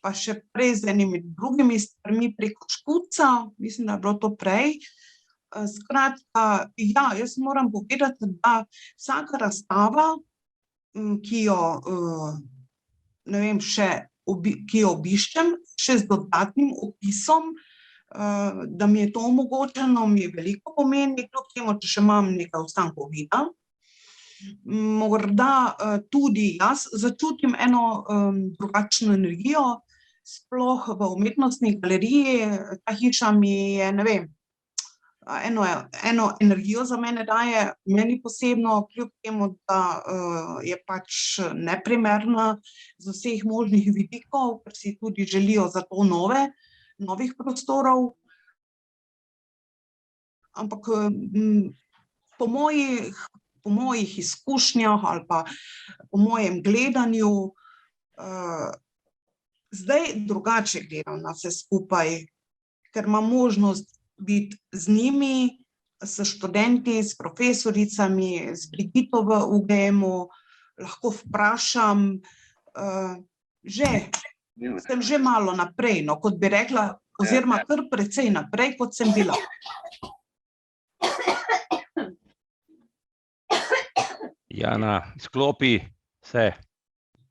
pa še prej z enimi drugimi stvarmi preko Škuca, mislim, da je bilo to prej. Skratka, ja, jaz moram povedati, da vsaka razstava, ki jo, ne vem, ki jo obiščem, še z dodatnim opisom, da mi je to omogočeno, mi je veliko pomeni, kljub temu, če še imam nekaj ostankov vida. Morda tudi jaz začutim eno drugačno energijo, sploh v umetnostni galeriji. Ta hiša mi je, ne vem, eno energijo za mene daje, meni posebno, kljub temu, da je pač neprimerna z vseh možnih vidikov, ker si tudi želijo za to novih prostorov. Ampak po mojih izkušnjah ali pa po mojem gledanju zdaj drugače gledam na vse skupaj, ker imam možnost biti z njimi, s študenti, s profesoricami, z Brigito v UGM-u, lahko vprašam, sem že malo naprej, no, kot bi rekla, oziroma kar precej naprej, kot sem bila. Jana, izklopi se.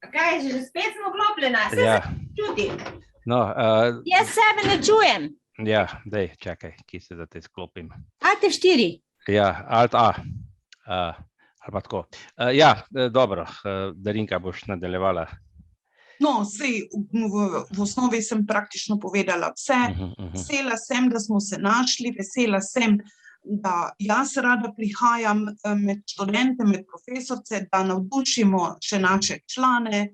Kaj, že spet smo vklopljena, se čuti. No, jaz sebe ne čujem. Ja, daj, čakaj, kje se da te izklopim. Alt F4. Ja, Alt A. Ali pa tako. Ja, dobro, Darinka, boš nadaljevala. No, sej v osnovi sem praktično povedala vse. Vesela sem, da smo se našli, vesela sem, da jaz rada prihajam med študente, med profesorce, da navdušimo še naše člane.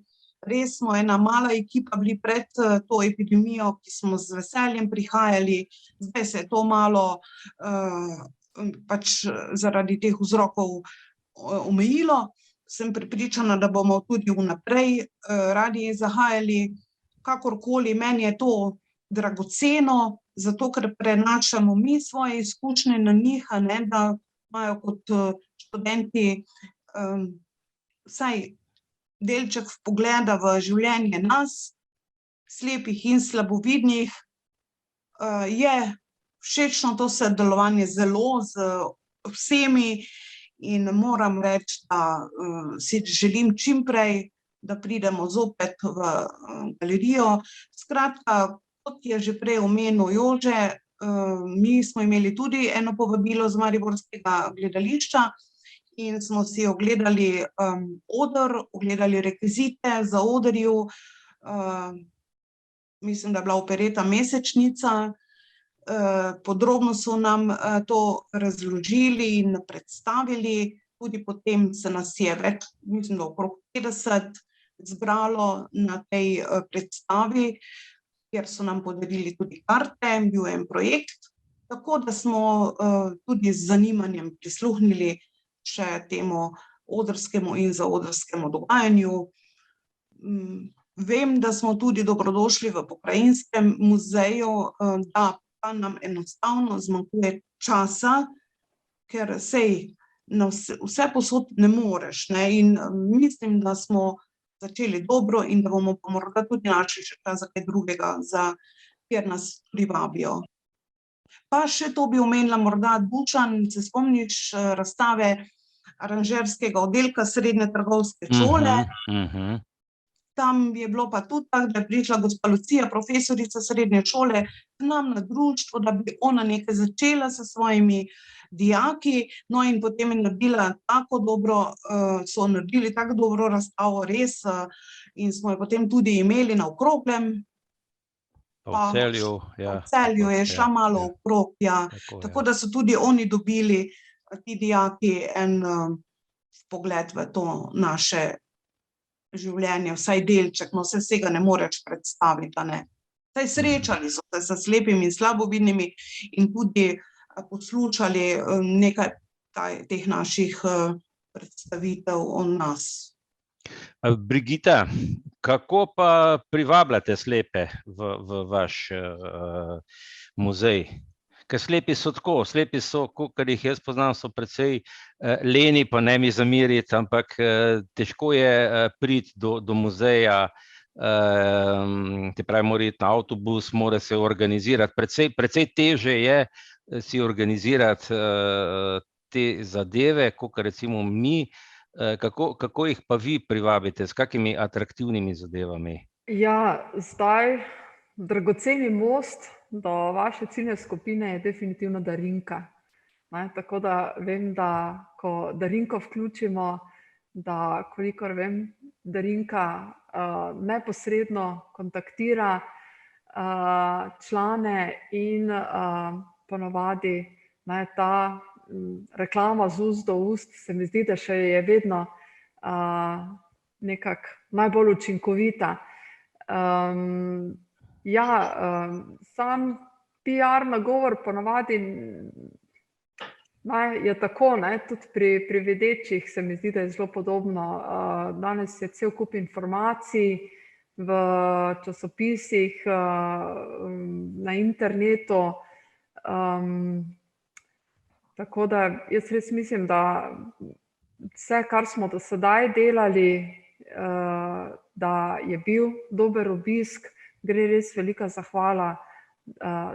Res smo ena mala ekipa bili pred to epidemijo, ki smo z veseljem prihajali. Zdaj se je to malo pač zaradi teh vzrokov omejilo. Sem prepričana, da bomo tudi vnaprej radi zahajali. Kakorkoli, meni je to dragoceno, zato ker prenašamo mi svoje izkušnje na njih, da imajo kot študenti vsaj delček vpogleda v življenje nas, slepih in slabovidnih. Je všečno to sodelovanje zelo z vsemi in moram reči, da si želim čim prej, da pridemo zopet v galerijo. Skratka, kot je že prej omenil Jože, mi smo imeli tudi eno povabilo z mariborskega gledališča in smo si ogledali oder, ogledali rekvizite za odrju. Mislim, da je bila opereta Mesečnica. Podrobno so nam to razložili in predstavili. Tudi potem se nas je več, mislim, da okrog 50 zbralo na tej predstavi, kjer so nam podelili tudi karte, bil je en projekt. Tako da smo tudi z zanimanjem prisluhnili še temu odrskemu in zaodrskemu dogajanju. Vem, da smo tudi dobrodošli v Pokrajinskem muzeju, da pa nam enostavno zmanjkuje časa, ker sej na vse posod ne moreš. In mislim, da smo začeli dobro in da bomo pa morda tudi našli še za kaj drugega, kjer nas privabijo. Pa še to bi omenila morda Dušan, se spomniš razstave aranžerskega oddelka Srednje trgovske šole. Tam je bilo pa tudi tako, da je prišla gospa Lucija, profesorica srednje šole, k nam na društvo, da bi ona nekaj začela s svojimi dijaki, no in potem je naredila tako dobro, so naredili tako dobro razstavo, res, in smo jo potem tudi imeli na Okroglem. V Celju, ja. V Celju je šla malo okrog, ja. Tako da so tudi oni dobili, ti dijaki, en pogled v to naše življenje, vsaj delček, no vse vsega ne moreš predstaviti, ne. Saj srečali so se s slepimi in slabovidnimi in tudi poslušali nekaj teh naših predstavitev o nas. Brigita, kako pa privabljate slepe v vaš muzej? Ker slepi so tako, slepi so, kar jih jaz poznam, so precej leni, pa ne mi zameriti, ampak težko je priti do muzeja, te pravi, mora iti na avtobus, mora se organizirati. Precej teže je si organizirati te zadeve, kot recimo mi. Kako jih pa vi privabite, s kakimi atraktivnimi zadevami? Ja, zdaj dragoceni most do vaše ciljne skupine je definitivno darinka. Tako da vem, da ko darinko vključimo, da kolikor vem, darinka neposredno kontaktira člane in ponovadi ta reklama z ust do ust, se mi zdi, da še je vedno nekako najbolj učinkovita. Ja, sam PR nagovor ponovadi je tako, tudi pri videčih se mi zdi, da je zelo podobno. Danes je cel kup informacij v časopisih, na internetu, tako da jaz res mislim, da vse, kar smo do sedaj delali, da je bil dober obisk, gre res velika zahvala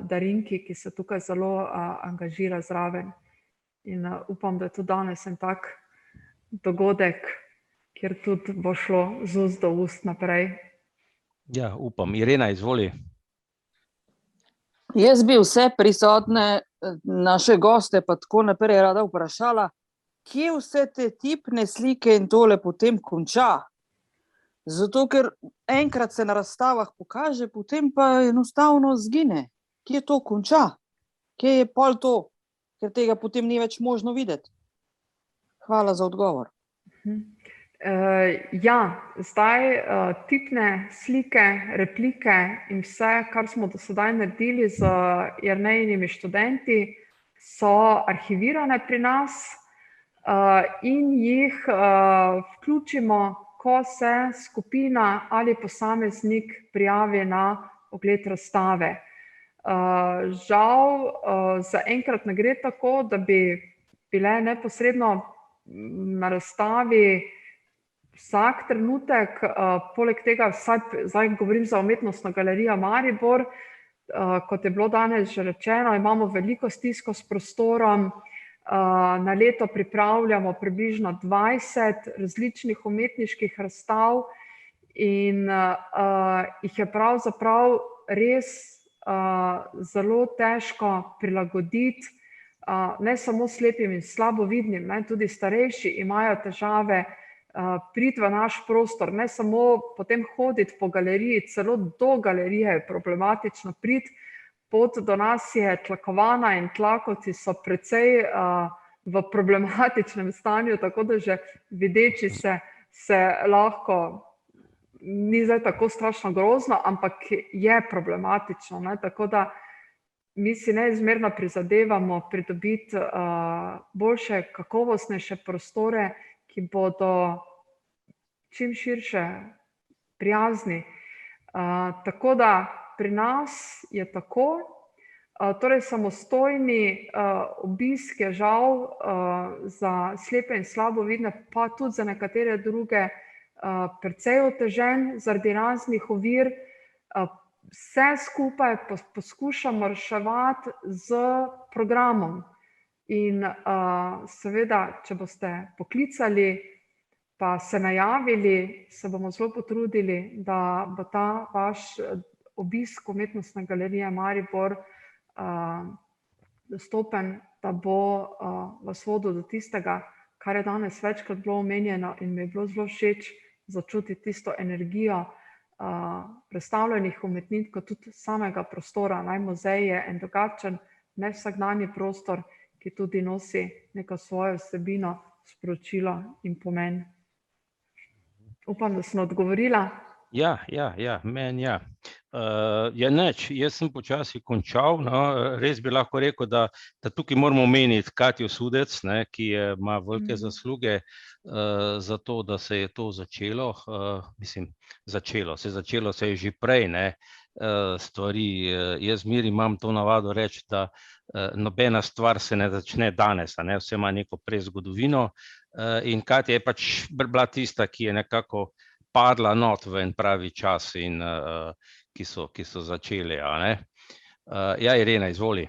Darinki, ki se tukaj zelo angažira zraven. In upam, da je tudi danes en tak dogodek, kjer tudi bo šlo z ust do ust naprej. Ja, upam. Irena, izvoli. Jaz bi vse prisotne naše goste pa tako naprej rada vprašala, kje vse te tipne slike in tole potem konča? Zato, ker enkrat se na razstavah pokaže, potem pa enostavno zgine. Kje to konča? Kje je pol to? Ker tega potem ni več možno videti. Hvala za odgovor. Zdaj tipne slike, replike in vse, kar smo do sedaj naredili z Jernejinimi študenti, so arhivirane pri nas in jih vključimo, ko se skupina ali posameznik prijavi na ogled razstave. Žal, zaenkrat ne gre tako, da bi bile neposredno na razstavi vsak trenutek, poleg tega, zdaj govorim za Umetnostno galerijo Maribor, kot je bilo danes že rečeno, imamo veliko stisko s prostorom, na leto pripravljamo približno 20 različnih umetniških razstav in jih je pravzaprav res zelo težko prilagoditi, ne samo slepim in slabovidnim, tudi starejši imajo težave priti v naš prostor, ne samo potem hoditi po galeriji, celo do galerije je problematično priti, pot do nas je tlakovana in tlakovci so precej v problematičnem stanju, tako da že videči se lahko, ni zdaj tako strašno grozno, ampak je problematično, tako da mi si neizmerno prizadevamo pridobiti boljše, kakovostnejše prostore, ki bodo čim širše prijazni. Tako da pri nas je tako, torej samostojni obisk je žal za slepe in slabovidne, pa tudi za nekatere druge precej otežen zaradi raznih ovir. Vse skupaj poskušamo reševati z programom in seveda, če boste poklicali pa se najavili, se bomo zelo potrudili, da bo ta vaš obisk Umetnostne galerije Maribor dostopen, da bo vas vodil do tistega, kar je danes večkrat bilo omenjeno in mi je bilo zelo všeč začutiti tisto energijo predstavljenih umetnin, kot tudi samega prostora. Naj muzej je en drugačen, ne vsakdanji prostor, ki tudi nosi neko svojo vsebino, sporočilo in pomen. Upam, da sem odgovorila. Ja, meni ja. Jaz sem počasi končal, res bi lahko rekel, da tukaj moramo omeniti Katjo Sudec, ki ima velike zasluge za to, da se je to začelo. Začelo se je že prej, stvari. Jaz zmeraj imam to navado reči, da nobena stvar se ne začne danes, vse ima neko prezgodovino. In Katja je pač bila tista, ki je nekako padla not v en pravi čas in ki so začeli. Ja, Irena, izvoli.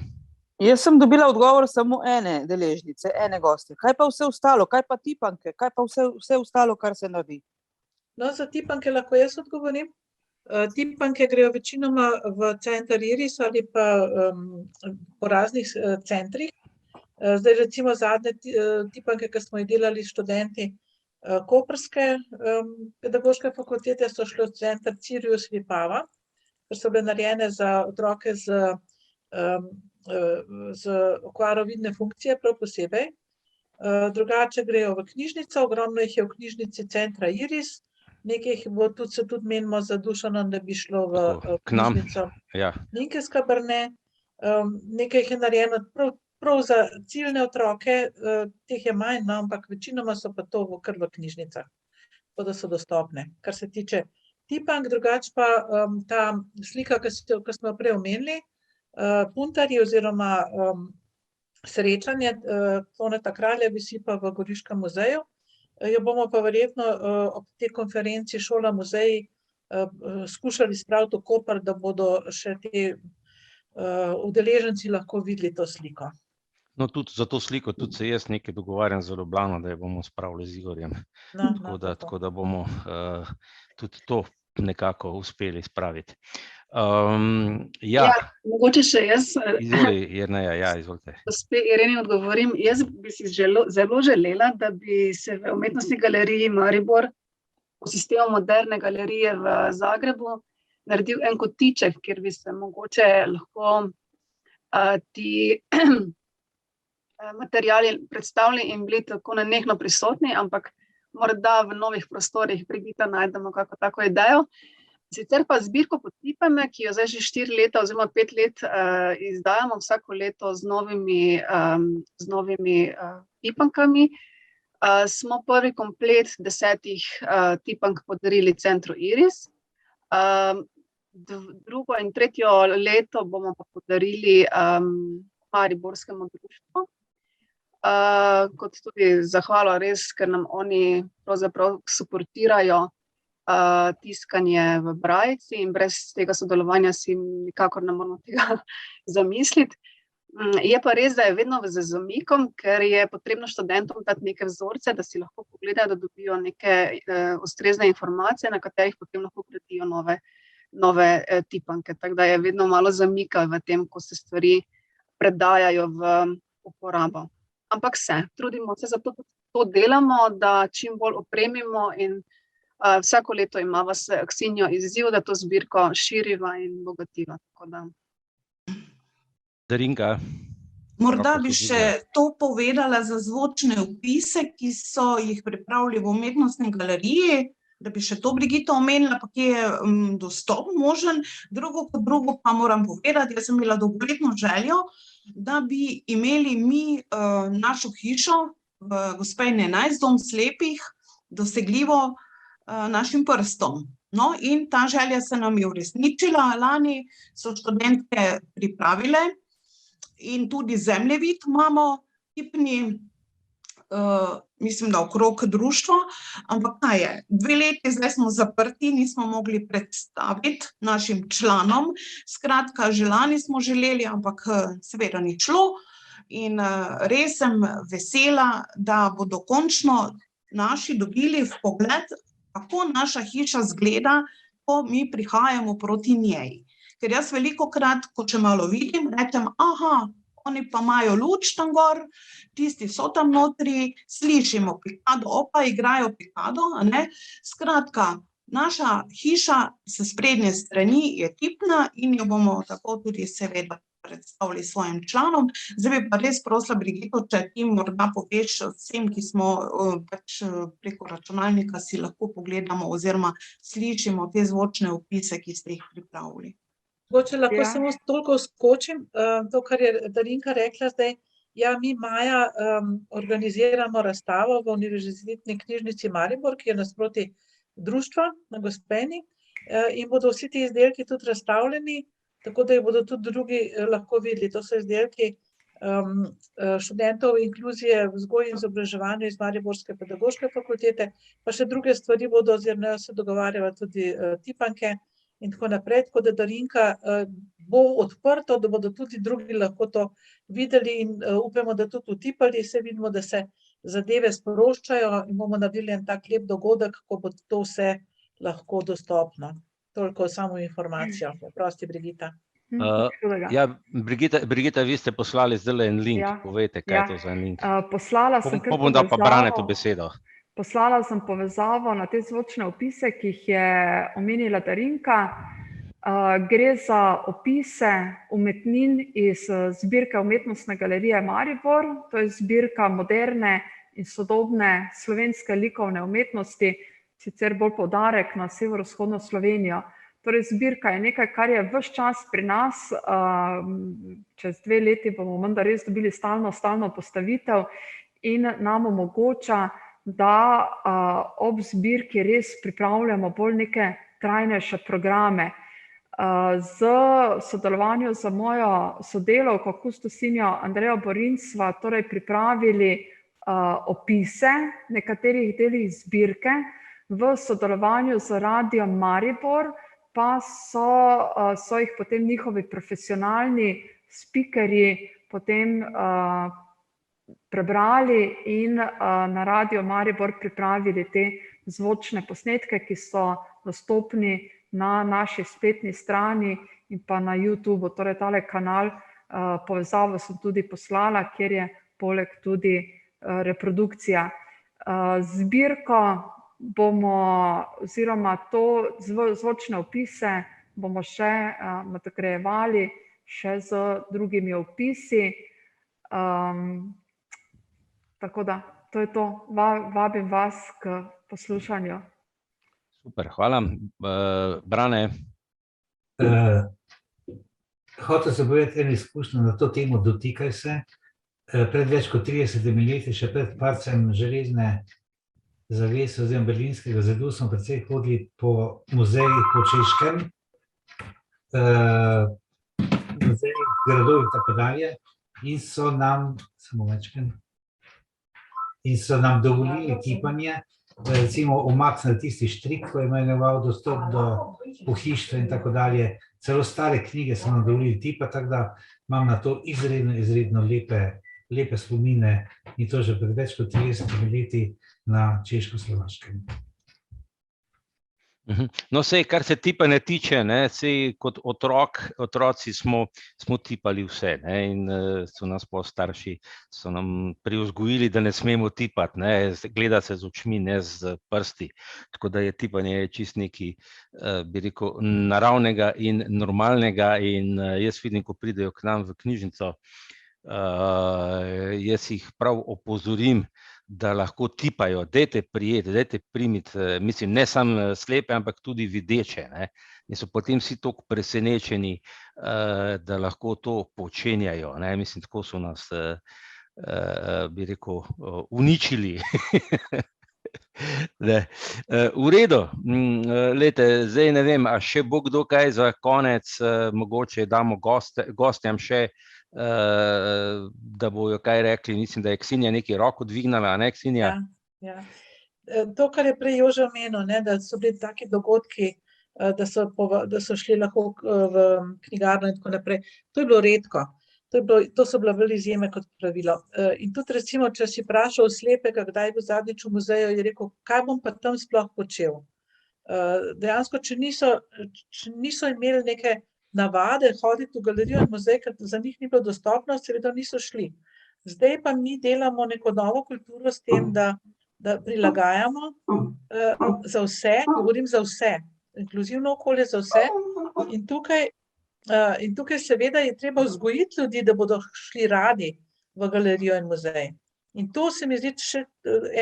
Jaz sem dobila odgovor samo ene deležnice, ene goste. Kaj pa vse ostalo? Kaj pa tipanke? Kaj pa vse ostalo, kar se naredi? No, za tipanke lahko jaz odgovorim. Tipanke grejo večinoma v center Iris ali pa po raznih centrih. Zdaj recimo zadnje tipanke, ki smo jih delali študenti Koprske pedagoške fakultete, so šli v center Cirius Vipava, ker so bile narejene za otroke z okvaro vidne funkcije, prav posebej. Drugače grejo v knjižnico, ogromno jih je v knjižnici centra Iris, nekaj jih bo se tudi menimo za Dušanom, da bi šlo v knjižnico Ninkeska Brne, nekaj jih je narejeno prav za ciljne otroke, teh je manj, ampak večinoma so pa to kar v knjižnicah, tako da so dostopne. Kar se tiče tipank, drugače pa ta slika, ki smo jo prej omenili, Puntarji oziroma srečanje Toneta Kralja visi pa v Goriškem muzeju. Jo bomo pa verjetno ob tej konferenci Šola muzeji skušali spraviti v Koper, da bodo še ti udeleženci lahko videli to sliko. No, tudi za to sliko tudi se jaz nekaj dogovarjam za Ljubljano, da jo bomo spravili z Igorjem. Tako da bomo tudi to nekako uspeli spraviti. Mogoče še jaz. Izvoli, Jerneja, izvolite. Gospe Ireni odgovorim. Jaz bi si zelo želela, da bi se v Umetnostni galeriji Maribor v sistemu Moderne galerije v Zagrebu naredil en kotiček, kjer bi se mogoče lahko ti materiali predstavili in bili tako nenehno prisotni, ampak morda v novih prostorih Brigita najdemo kako tako idejo. Sicer pa zbirko Potipane, ki jo zdaj že 4 leta oziroma 5 let izdajamo vsako leto z novimi tipankami, smo prvi komplet 10 tipank podarili Centru Iris. Drugo in tretjo leto bomo pa podarili Mariborskemu društvu. Kot tudi zahvalo res, ker nam oni pravzaprav suportirajo tiskanje v brajici in brez tega sodelovanja si nikakor ne moramo tega zamisliti. Je pa res, da je vedno z zamikom, ker je potrebno študentom dati neke vzorce, da si lahko pogledajo, da dobijo neke ustrezne informacije, na katerih potem lahko gradijo nove tipanke. Tako da je vedno malo zamika v tem, ko se stvari predajajo v uporabo. Ampak trudimo se, zato to delamo, da čim bolj opremimo in vsako leto imava s Aksinjo izziv, da to zbirko širiva in bogativa. Darinka. Morda bi še to povedala za zvočne opise, ki so jih pripravili v Umetnostni galeriji, da bi še to Brigita omenila, pa ki je dostop možen. Drugo pa moram povedati, jaz sem imela dolgoletno željo, da bi imeli mi našo hišo v Gospejni 11, dom slepih, dosegljivo našim prstom. No, in ta želja se nam je uresničila. Lani so študentke pripravile in tudi zemljevid imamo tipni, mislim, da okrog društva, ampak kaj je? 2 leti zdaj smo zaprti, nismo mogli predstaviti našim članom. Skratka, že lani smo želeli, ampak seveda ni šlo. In res sem vesela, da bodo končno naši dobili vpogled, kako naša hiša zgleda, ko mi prihajamo proti njej. Ker jaz velikokrat, ko če malo vidim, rečem, aha, oni pa imajo luč tam gor, tisti so tam notri, slišimo pikado, opa, igrajo pikado, a ne. Skratka, naša hiša s sprednje strani je tipna in jo bomo tako tudi seveda predstavili svojim članom. Zdaj bi pa res prosila, Brigito, če ti morda poveš vsem, ki smo pač preko računalnika si lahko pogledamo oziroma slišimo te zvočne opise, ki ste jih pripravili. Mogoče lahko samo toliko skočim, to, kar je Darinka rekla zdaj. Ja, mi maja organiziramo razstavo v Univerzitetni knjižnici Maribor, ki je nasproti društva na Gospejni, in bodo vsi ti izdelki tudi razstavljeni, tako da jih bodo tudi drugi lahko videli. To so izdelki študentov inkluzije v vzgoji in izobraževanju iz Mariborske pedagoške fakultete, pa še druge stvari bodo, oziroma se dogovarjava tudi tipanke in tako naprej, tako da Darinka bo odprto, da bodo tudi drugi lahko to videli in upamo, da tudi utipali, se vidimo, da se zadeve sproščajo in bomo naredili en tak lep dogodek, ko bo to vse lahko dostopno. Toliko samo informacijo. Prosti, Brigita. Ja, Brigita, vi ste poslali zdaj en link, povejte, kaj je to za en link. Poslala sem kar bom dal pa Branetu besedo. Poslala sem povezavo na te zvočne opise, ki jih je omenila Darinka. Gre za opise umetnin iz zbirke Umetnostne galerije Maribor. To je zbirka moderne in sodobne slovenske likovne umetnosti, sicer bolj poudarek na severovzhodno Slovenijo. Torej, zbirka je nekaj, kar je ves čas pri nas. Čez 2 leti bomo menda res dobili stalno postavitev in nam omogoča, da ob zbirki res pripravljamo bolj neke trajnejše programe. Z sodelovanju z mojo sodelavko, kustosinjo Andrejo Borin, sva torej pripravili opise nekaterih delih zbirke. V sodelovanju z Radiom Maribor pa so jih potem njihovi profesionalni spikerji potem prebrali in na Radio Maribor pripravili te zvočne posnetke, ki so dostopni na naši spletni strani in pa na YouTubeu. Torej, tale kanal, povezavo sem tudi poslala, kjer je poleg tudi reprodukcija. Zbirko bomo, oziroma to zvočne opise bomo še nadgrajevali še z drugimi opisi. Tako da, to je to. Vabim vas k poslušanju. Super, hvala. Brane? Hotel se povedati eno izkušnjo na to temo Dotikaj se. Pred več kot 30 leti, še pred padcem železne zavese oziroma Berlinskega zidu, smo precej hodili po muzejih po Češkem, muzejih, gradovih in tako dalje, in so nam dovolili tipanje, recimo umaknili tisti štrik, ko je imenoval dostop do pohištva in tako dalje. Celo stare knjige so nam dovolili tipati, tako da imam na to izredno lepe spomine in to že pred več kot 30 leti na Češko-Slovaškem. No, sej, kar se tipanja tiče, sej kot otroci smo tipali vse, in so nas starši so nam privzgojili, da ne smemo tipati, gleda se z očmi, ne z prsti. Tako da je tipanje čist nekaj, bi rekel, naravnega in normalnega, in jaz vidim, ko pridejo k nam v knjižnico, jaz jih prav opozorim, da lahko tipajo, dajte prijeti, dajte primiti, mislim, ne samo slepe, ampak tudi videče, in so potem vsi toliko presenečeni, da lahko to počenjajo, mislim, tako so nas, bi rekel, uničili. V redu, lejte, zdaj ne vem, a še bo kdo kaj za konec, mogoče damo gostjam še, da bojo kaj rekli. Mislim, da je Ksenija nekaj roko dvignala, ne Ksenija? Ja. To, kar je prej Jože omenil, da so bili taki dogodki, da so šli lahko v knjigarno in tako naprej, to je bilo redko. To so bile bolj izjeme kot pravilo. In tudi recimo, če si vprašal slepega, kdaj je bil zadnjič v muzeju, je rekel, kaj bom pa tam sploh počel. Dejansko, če niso imeli neke navade hoditi v galerijo in muzej, ker za njih ni bilo dostopno, seveda niso šli. Zdaj pa mi delamo neko novo kulturo s tem, da prilagajamo za vse, govorim za vse, inkluzivno okolje za vse, in tukaj seveda je treba vzgojiti ljudi, da bodo šli radi v galerijo in muzej. In to se mi zdi še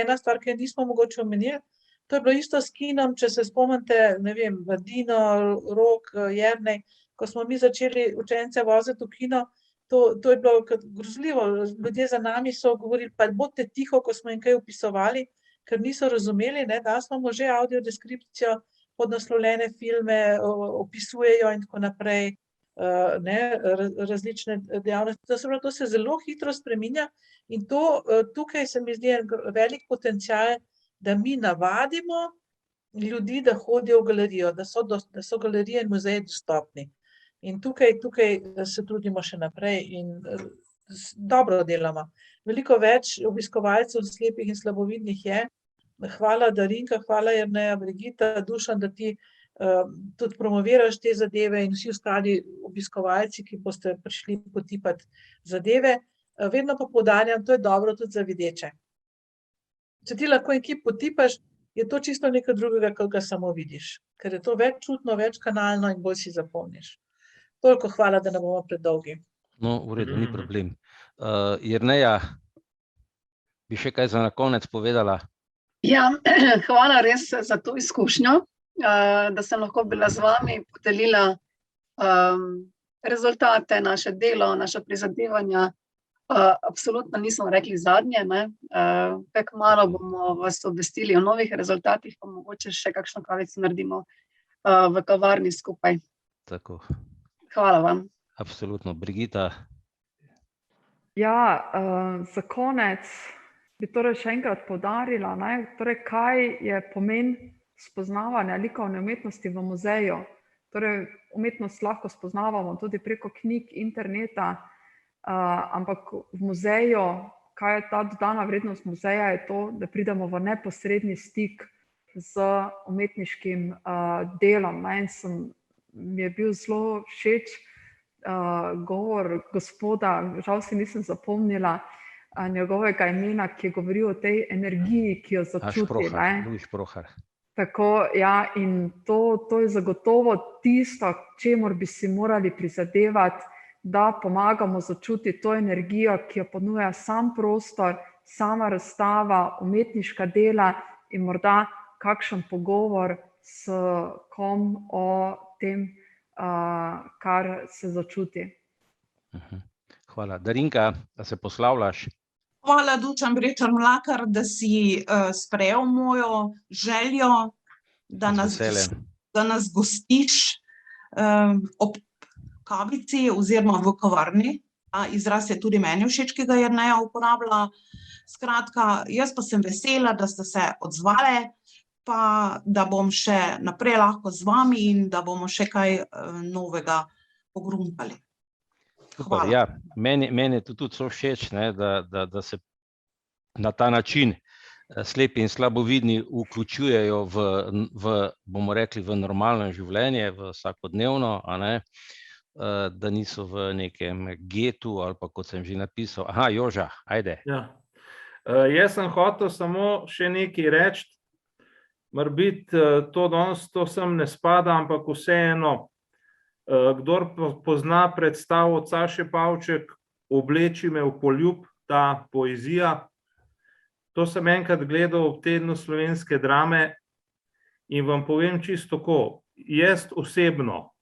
ena stvar, ki nismo mogoče omenili. To je bilo isto s kinom, če se spomnite, ne vem, Vadino, Rok, Jernej, ko smo mi začeli učence voziti v kino, to je bilo grozljivo. Ljudje za nami so govorili, pa bodite tiho, ko smo jim kaj opisovali, ker niso razumeli, da smo že audiodeskripcijo, podnaslovljene filme opisujejo in tako naprej, različne dejavnosti. To se zelo hitro spreminja in tukaj se mi zdi velik potencial, da mi navadimo ljudi, da hodijo v galerijo, da so galerije in muzeji dostopni. In tukaj se trudimo še naprej in dobro delamo. Veliko več obiskovalcev slepih in slabovidnih je. Hvala Darinka, hvala Jerneja, Brigita, Dušan, da ti tudi promoviraš te zadeve in vsi ostali obiskovalci, ki boste prišli potipati zadeve. Vedno pa poudarjam, to je dobro tudi za videče. Če ti lahko nekaj potipaš, je to čisto nekaj drugega, kot ga samo vidiš, ker je to več čutno, več kanalno in bolj si zapomniš. Toliko hvala, da ne bomo predolgi. No, v redu, ni problem. Jerneja, bi še kaj za na konec povedala? Ja, hvala res za to izkušnjo, da sem lahko bila z vami, podelila rezultate, naše delo, naša prizadevanja. Absolutno nismo rekli zadnje, kaj kmalu bomo vas obvestili o novih rezultatih, pa mogoče še kakšno kavico naredimo v kavarni skupaj. Tako. Hvala vam. Absolutno. Brigita? Ja, za konec bi torej še enkrat poudarila, torej kaj je pomen spoznavanja likovne umetnosti v muzeju. Torej, umetnost lahko spoznavamo tudi preko knjig, interneta, ampak v muzeju, kaj je ta dodana vrednost muzeja, je to, da pridemo v neposredni stik z umetniškim delom. Mi je bil zelo všeč govor gospoda, žal si nisem zapomnila, njegovega imena, ki je govoril o tej energiji, ki jo začuti. Luš Prohar. Tako, ja, in to je zagotovo tisto, čemur bi si morali prizadevati, da pomagamo začutiti to energijo, ki jo ponuja sam prostor, sama razstava, umetniška dela in morda kakšen pogovor s kom o tem, kar se začuti. Hvala. Darinka, da se poslavljaš. Hvala, Dušan Brečar Mlakar, da si sprejel mojo željo, da nas gostiš ob kavici oziroma v kavarni. Izraz je tudi meni všeč, ki ga Jerneja uporablja. Skratka, jaz pa sem vesela, da ste se odzvali, pa da bom še naprej lahko z vami in da bomo še kaj novega pogruntali. Super, ja. Meni je tudi so všeč, da se na ta način slepi in slabovidni vključujejo bomo rekli, v normalno življenje, v vsakodnevno, da niso v nekem getu ali pa, kot sem že napisal. Joža, ajde. Ja. Jaz sem hotel samo še nekaj reči, morbiti to danes, to sem ne spada, ampak vseeno, kdor pozna predstavo Saše Pavček, Obleči me v poljub, ta poezija, to sem enkrat gledal ob tednu slovenske drame in vam povem čisto tako, jaz osebno,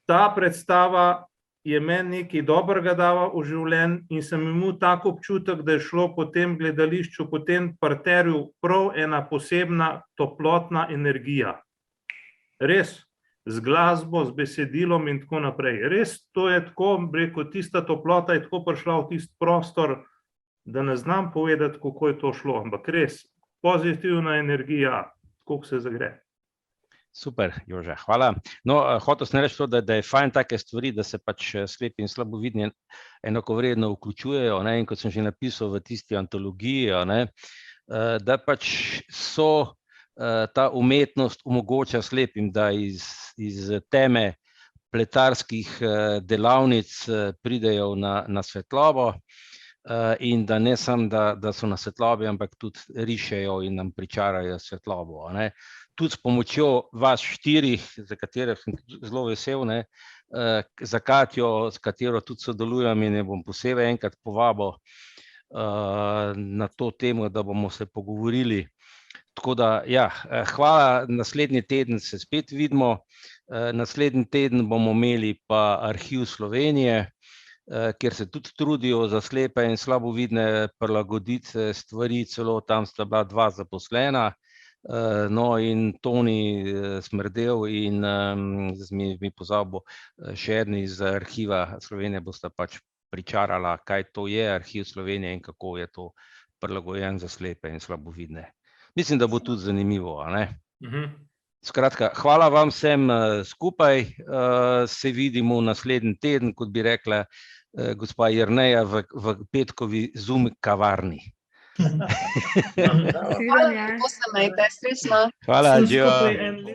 ta predstava je meni nekaj dobrega dala v življenju in sem imel tak občutek, da je šlo po tem gledališču, po tem parterju prav ena posebna toplotna energija. Res, z glasbo, z besedilom in tako naprej. Res, to je tako, rekel, tista toplota je tako prišla v tisti prostor, da ne znam povedati, kako je to šlo, ampak res, pozitivna energija, koliko se zagre. Super, Joža, hvala. No, hotel sem reči to, da je fajn take stvari, da se pač slepi in slabovidni enakovredno vključujejo, in kot sem že napisal v tisti antologiji, da pač so ta umetnost omogoča slepim, da iz teme pletarskih delavnic pridejo na svetlobo in da ne samo, da so na svetlobi, ampak tudi rišejo in nam pričarajo svetlobo. Tudi s pomočjo vas štirih, za katere sem zelo vesel, za Katjo, s katero tudi sodelujem in jo bom posebej enkrat povabil na to temo, da bomo se pogovorili. Tako da, ja, hvala, naslednji teden se spet vidimo, naslednji teden bomo imeli pa Arhiv Slovenije, kjer se tudi trudijo za slepe in slabovidne prilagoditi stvari, celo tam sta bila 2 zaposlena. No, in Toni Smrdel in mi pozabil še eden iz Arhiva Slovenije bosta pač pričarala, kaj to je Arhiv Slovenije in kako je to prilagojen za slepe in slabovidne. Mislim, da bo tudi zanimivo, Skratka, hvala vam vsem skupaj, se vidimo naslednji teden, kot bi rekla gospa Jerneja, v petkovi Zoom kavarni. Hvala, lepo se imejte, srečno. Hvala, adijo.